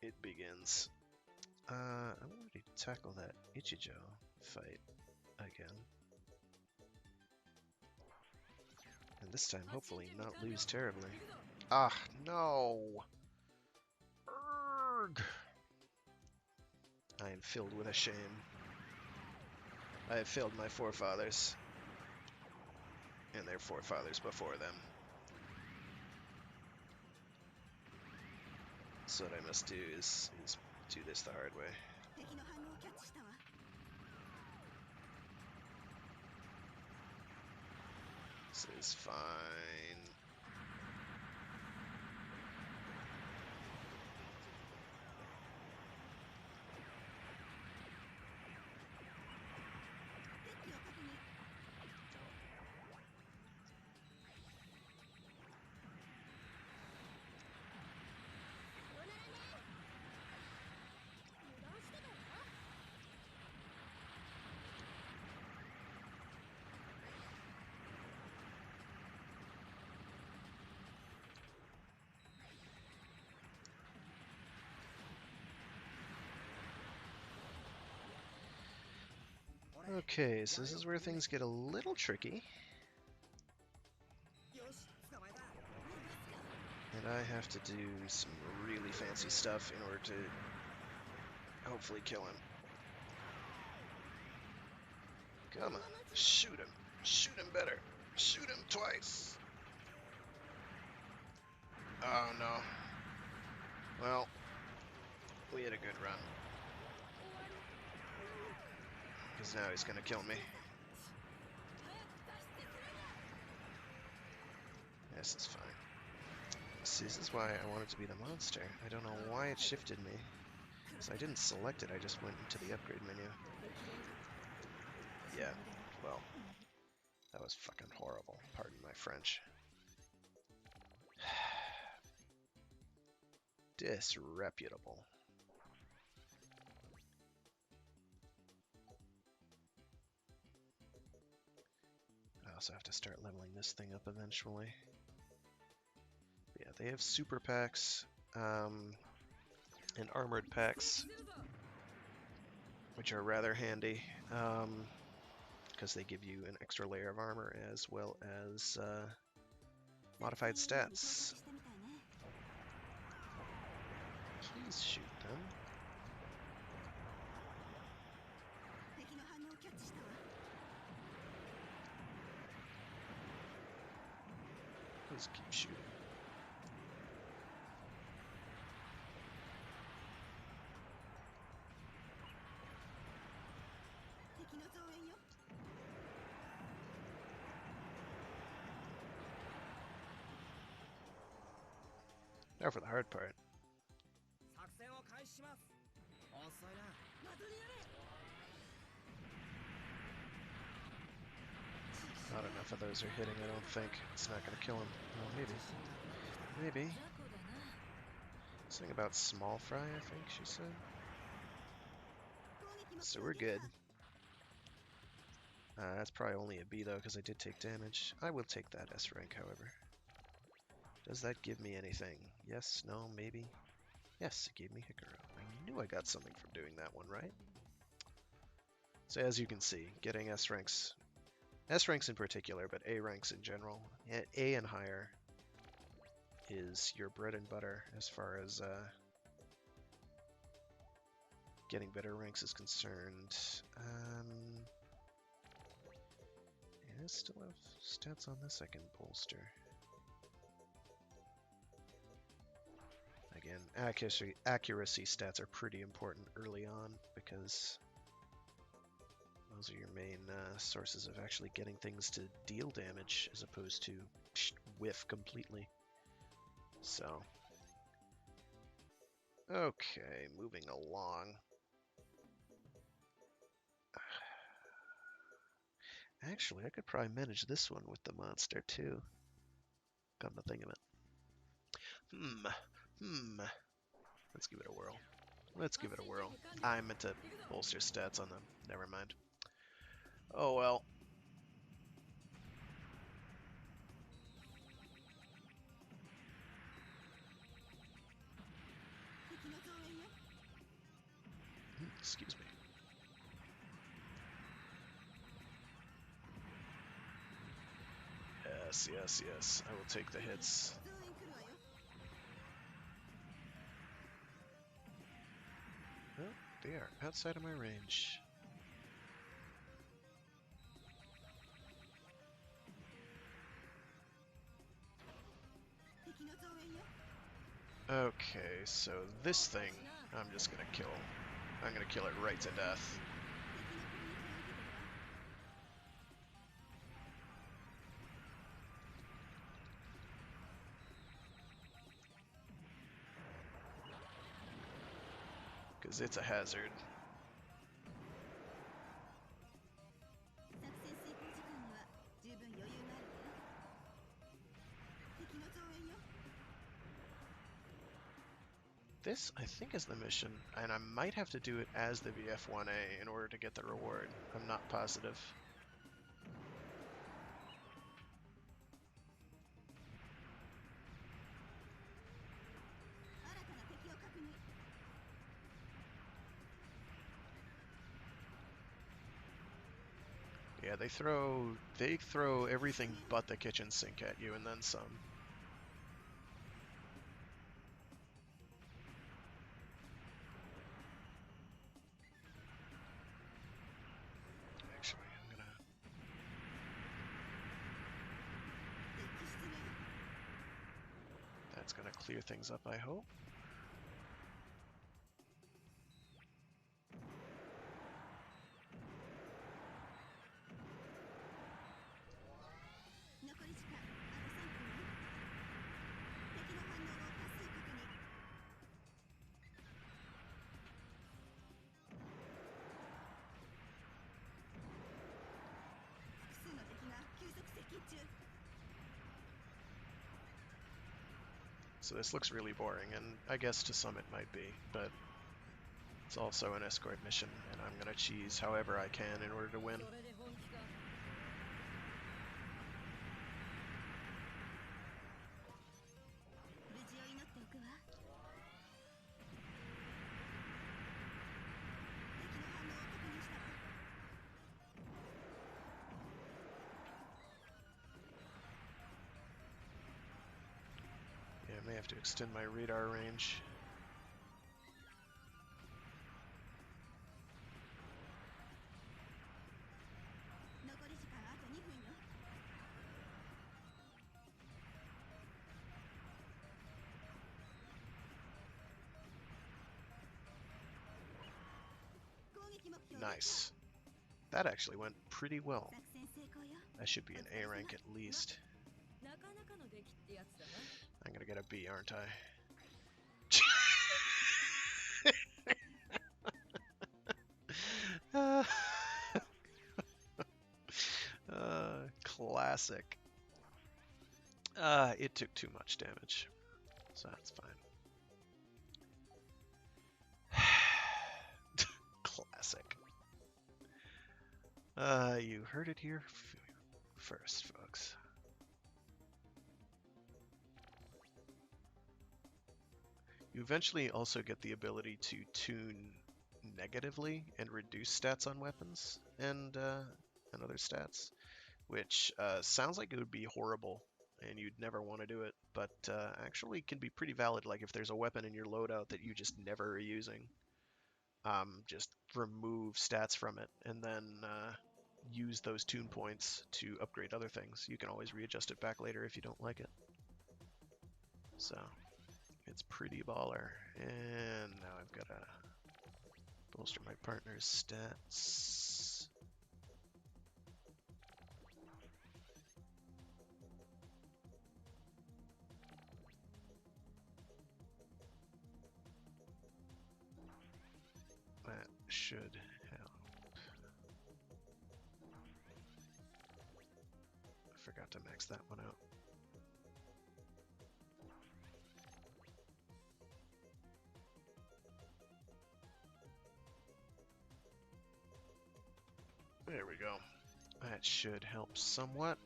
It begins. I wanted to tackle that Ichijo fight again. And this time, hopefully, not lose terribly. Ah, no! Urgh! I am filled with a shame. I have failed my forefathers. And their forefathers before them. So what I must do is do this the hard way. This is fine. Okay, so this is where things get a little tricky. And I have to do some really fancy stuff in order to hopefully kill him. Come on, shoot him. Shoot him better. Shoot him twice. Oh no. Well, we had a good run. Because now he's gonna kill me. This is fine. See, this is why I wanted to be the monster. I don't know why it shifted me. So I didn't select it, I just went into the upgrade menu. Yeah, well, that was fucking horrible. Pardon my French. Disreputable. I also have to start leveling this thing up eventually. Yeah, they have super packs and armored packs, which are rather handy because they give you an extra layer of armor as well as modified stats. Please shoot them. Please keep shooting. Now for the hard part. Not enough of those are hitting, I don't think. It's not going to kill him. Well, maybe. Maybe. Something about small fry, I think she said. So we're good. That's probably only a B though, because I did take damage. I will take that S rank, however. Does that give me anything? Yes, no, maybe? Yes, it gave me Hikaru. I knew I got something from doing that one, right? So as you can see, getting S ranks in particular, but A ranks in general, A and higher is your bread and butter as far as getting better ranks is concerned. I still have stats on this I can bolster. Again, accuracy stats are pretty important early on because those are your main sources of actually getting things to deal damage as opposed to whiff completely. So, okay, moving along. Actually, I could probably manage this one with the monster too. Come to think of it. Let's give it a whirl. Let's give it a whirl. I meant to bolster stats on them. Never mind. Oh well. Excuse me. Yes, yes, yes. I will take the hits. Oh, they are outside of my range. Okay, so this thing, I'm just gonna kill. I'm gonna kill it right to death. Because it's a hazard. This, I think, is the mission, and I might have to do it as the VF1A in order to get the reward. I'm not positive. Yeah, they throw everything but the kitchen sink at you and then some. Actually, I'm gonna... That's going to clear things up, I hope. So this looks really boring, and I guess to some it might be, but it's also an escort mission, and I'm going to cheese however I can in order to win. Yeah, I may have to extend my radar range. Nice. That actually went pretty well. I should be an A rank at least. I'm gonna get a B, aren't I? Classic. It took too much damage, so that's fine. Classic. You heard it here first, folks. You eventually also get the ability to tune negatively and reduce stats on weapons and other stats, which sounds like it would be horrible and you'd never want to do it, but actually can be pretty valid. Like if there's a weapon in your loadout that you just never are using, just remove stats from it and then use those tune points to upgrade other things. You can always readjust it back later if you don't like it. So it's pretty baller. And now I've got to bolster my partner's stats. That should help. I forgot to max that one out. There we go. That should help somewhat.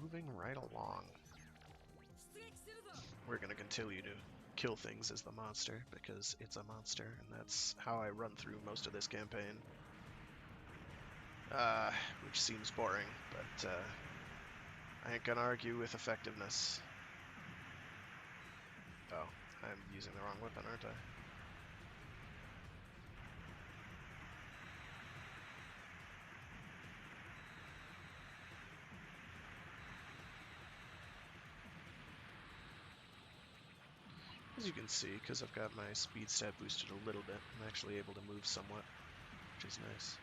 Moving right along. We're going to continue to kill things as the monster, because it's a monster, and that's how I run through most of this campaign. Which seems boring, but I ain't gonna argue with effectiveness. Oh, I'm using the wrong weapon, aren't I? As you can see, because I've got my speed stat boosted a little bit, I'm actually able to move somewhat, which is nice.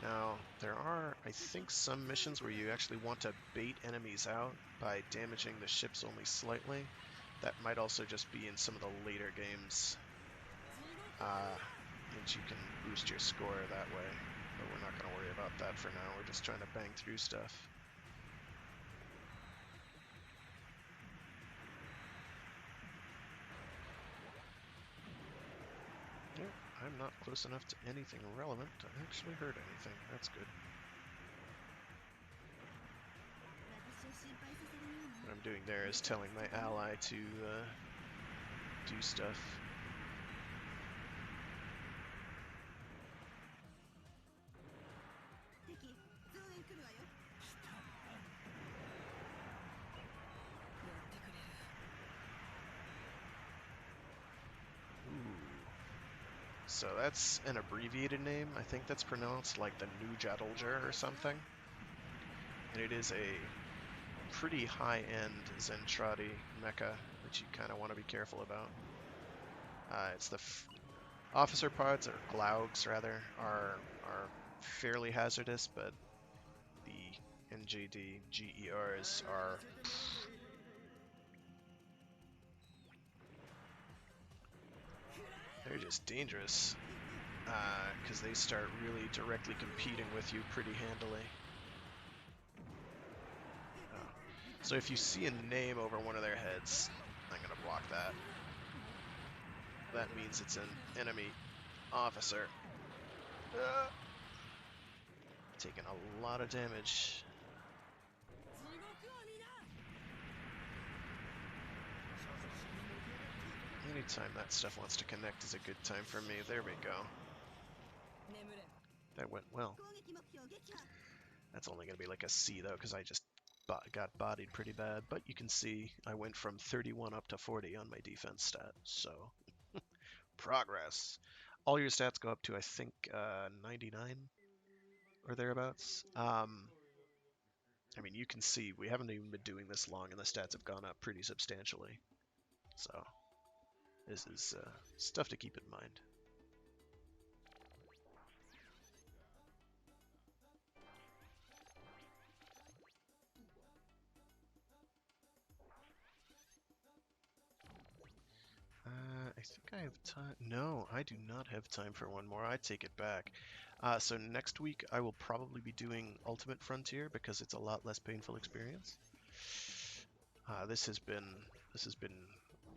Now, there are, I think, some missions where you actually want to bait enemies out by damaging the ships only slightly. That might also just be in some of the later games, and you can boost your score that way. But we're not going to worry about that for now. We're just trying to bang through stuff. Yep, I'm not close enough to anything relevant to actually hurt anything. That's good. What I'm doing there is telling my ally to do stuff. So that's an abbreviated name. I think that's pronounced like the New Jadaljer or something. and it is a pretty high-end Zentradi mecha, which you kind of want to be careful about. It's the officer pods, or Glaugs rather, are fairly hazardous, but the NJD GERs are. They're just dangerous, because they start really directly competing with you pretty handily. So if you see a name over one of their heads, I'm going to block that. That means it's an enemy officer. Taking a lot of damage. Anytime that stuff wants to connect is a good time for me. There we go. That went well. That's only going to be like a C though, because I just got bodied pretty bad. But you can see I went from 31 up to 40 on my defense stat. So, progress. All your stats go up to, I think, 99 or thereabouts. I mean, you can see we haven't even been doing this long, and the stats have gone up pretty substantially. So, this is stuff to keep in mind. I think I have time. No, I do not have time for one more. I take it back. So next week I will probably be doing Ultimate Frontier because it's a lot less painful experience. This has been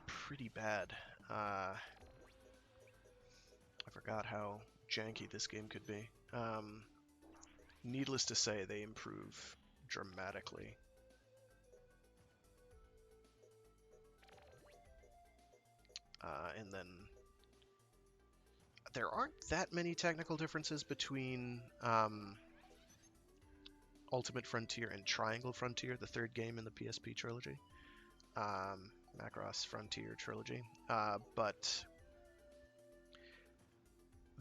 pretty bad. I forgot how janky this game could be. Needless to say, they improve dramatically. And then there aren't that many technical differences between Ultimate Frontier and Triangle Frontier, the third game in the PSP trilogy, Macross Frontier trilogy, but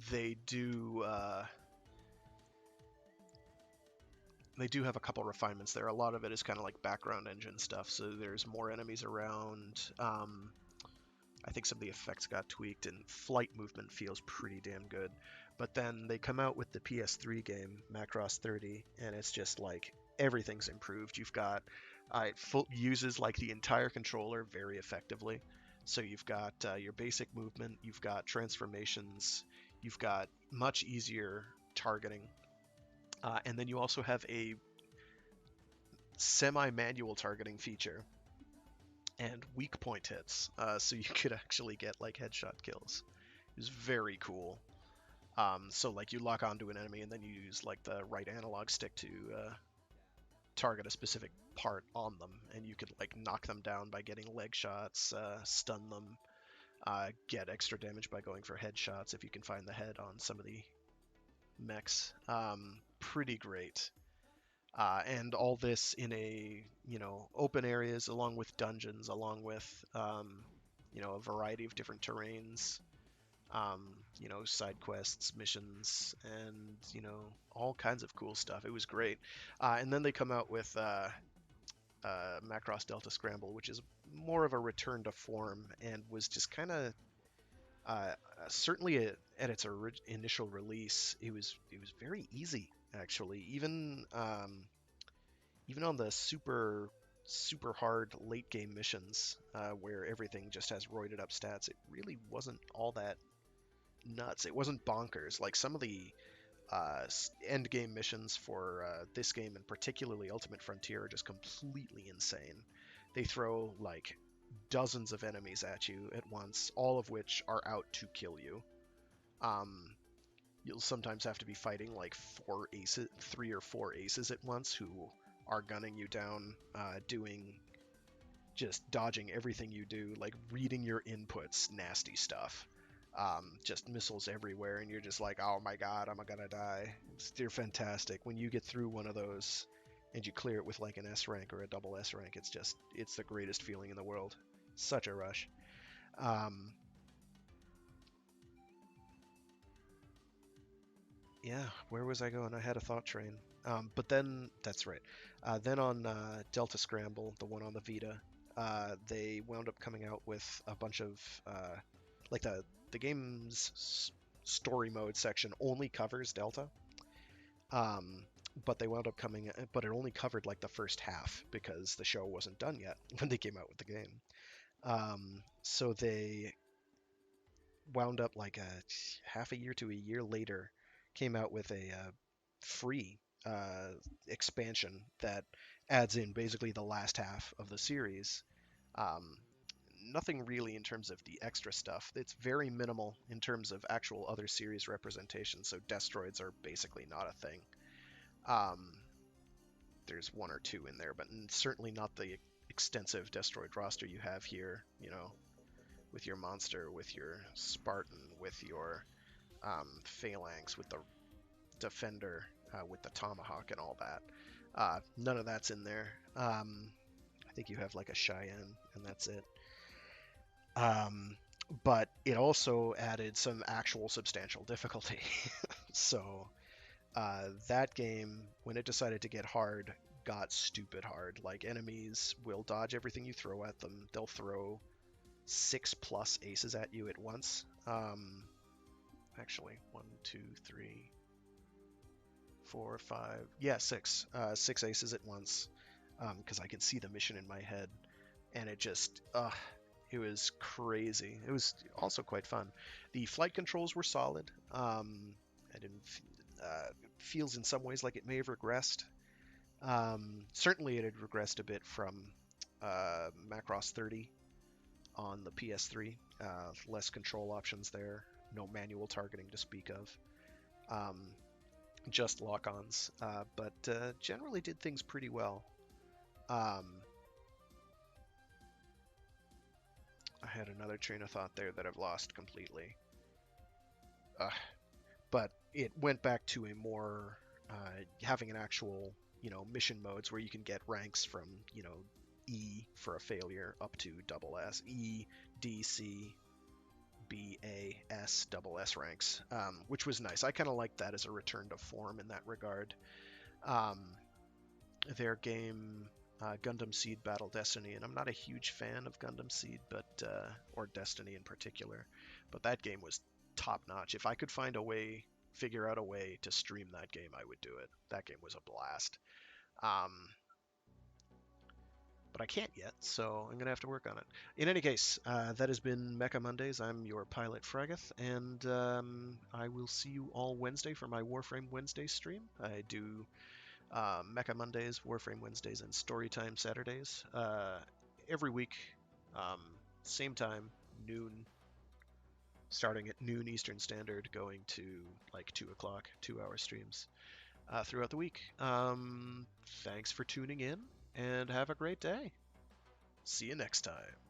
they do have a couple refinements there. A lot of it is kind of like background engine stuff, so there's more enemies around. I think some of the effects got tweaked, and flight movement feels pretty damn good. But then they come out with the PS3 game, Macross 30, and it's just like everything's improved. You've got it uses like the entire controller very effectively. So you've got your basic movement, you've got transformations, you've got much easier targeting, and then you also have a semi-manual targeting feature and weak point hits, so you could actually get like headshot kills. It was very cool. So like you lock onto an enemy and then you use like the right analog stick to target a specific part on them, and you could like knock them down by getting leg shots, stun them, get extra damage by going for headshots if you can find the head on some of the mechs. Pretty great. And all this in a, open areas, along with dungeons, along with, a variety of different terrains, side quests, missions, and, all kinds of cool stuff. It was great. And then they come out with Macross Delta Scramble, which is more of a return to form, and was just kind of, certainly at its initial release, it was very easy, actually. Even on the super hard late game missions, where everything just has roided up stats, it really wasn't all that nuts. It wasn't bonkers. Like some of the end game missions for this game, and particularly Ultimate Frontier, are just completely insane. They throw like dozens of enemies at you at once, all of which are out to kill you. You'll sometimes have to be fighting like 3 or 4 aces at once, who are gunning you down, just dodging everything you do, like reading your inputs, nasty stuff. Just missiles everywhere, and you're just like, oh my god, I'm gonna die. They're fantastic. When you get through one of those and you clear it with like an S rank or a double S rank, it's the greatest feeling in the world. Such a rush. Yeah, where was I going? I had a thought train. But then that's right. Then on Delta Scramble, the one on the Vita, they wound up coming out with a bunch of like the game's story mode section only covers Delta. Um, but they wound up coming, but it only covered like the first half because the show wasn't done yet when they came out with the game. So they wound up like a half a year to a year later, came out with a free expansion that adds in basically the last half of the series. Um, Nothing really in terms of the extra stuff. It's very minimal in terms of actual other series representation. So Destroids are basically not a thing. Um, there's one or two in there, but certainly not the extensive Destroid roster you have here. You know, with your monster, with your Spartan, with your phalanx, with the defender, with the tomahawk and all that. None of that's in there. I think you have like a Cheyenne, and that's it. Um, but it also added some actual substantial difficulty. So that game, when it decided to get hard, got stupid hard. Like enemies will dodge everything you throw at them. They'll throw 6+ aces at you at once. Actually, one, two, three, four, five. Yeah, six. Six aces at once. Because I can see the mission in my head, and it was crazy. It was also quite fun. The flight controls were solid. I didn't. Feels in some ways like it may have regressed. Certainly, it had regressed a bit from Macross 30 on the PS3. Less control options there. No manual targeting to speak of. Just lock-ons, but generally did things pretty well. Um, I had another train of thought there that I've lost completely. Uh, but it went back to a more having an actual, mission modes where you can get ranks from, E for a failure up to double S, E, D, C, B, A, S, double S ranks, which was nice. I kind of liked that as a return to form in that regard. Um, their game Gundam Seed Battle Destiny, and I'm not a huge fan of Gundam Seed, but or Destiny in particular, but that game was top notch. If I could figure out a way to stream that game, I would do it. That game was a blast. Um, but I can't yet, so I'm gonna have to work on it. In any case, that has been Mecha Mondays. I'm your pilot Fragath, and I will see you all Wednesday for my Warframe Wednesday stream. I do Mecha Mondays, Warframe Wednesdays, and Storytime Saturdays every week. Um, Same time, noon, starting at noon Eastern Standard, going to like 2 o'clock, 2 hour streams throughout the week. Thanks for tuning in, and have a great day. See you next time.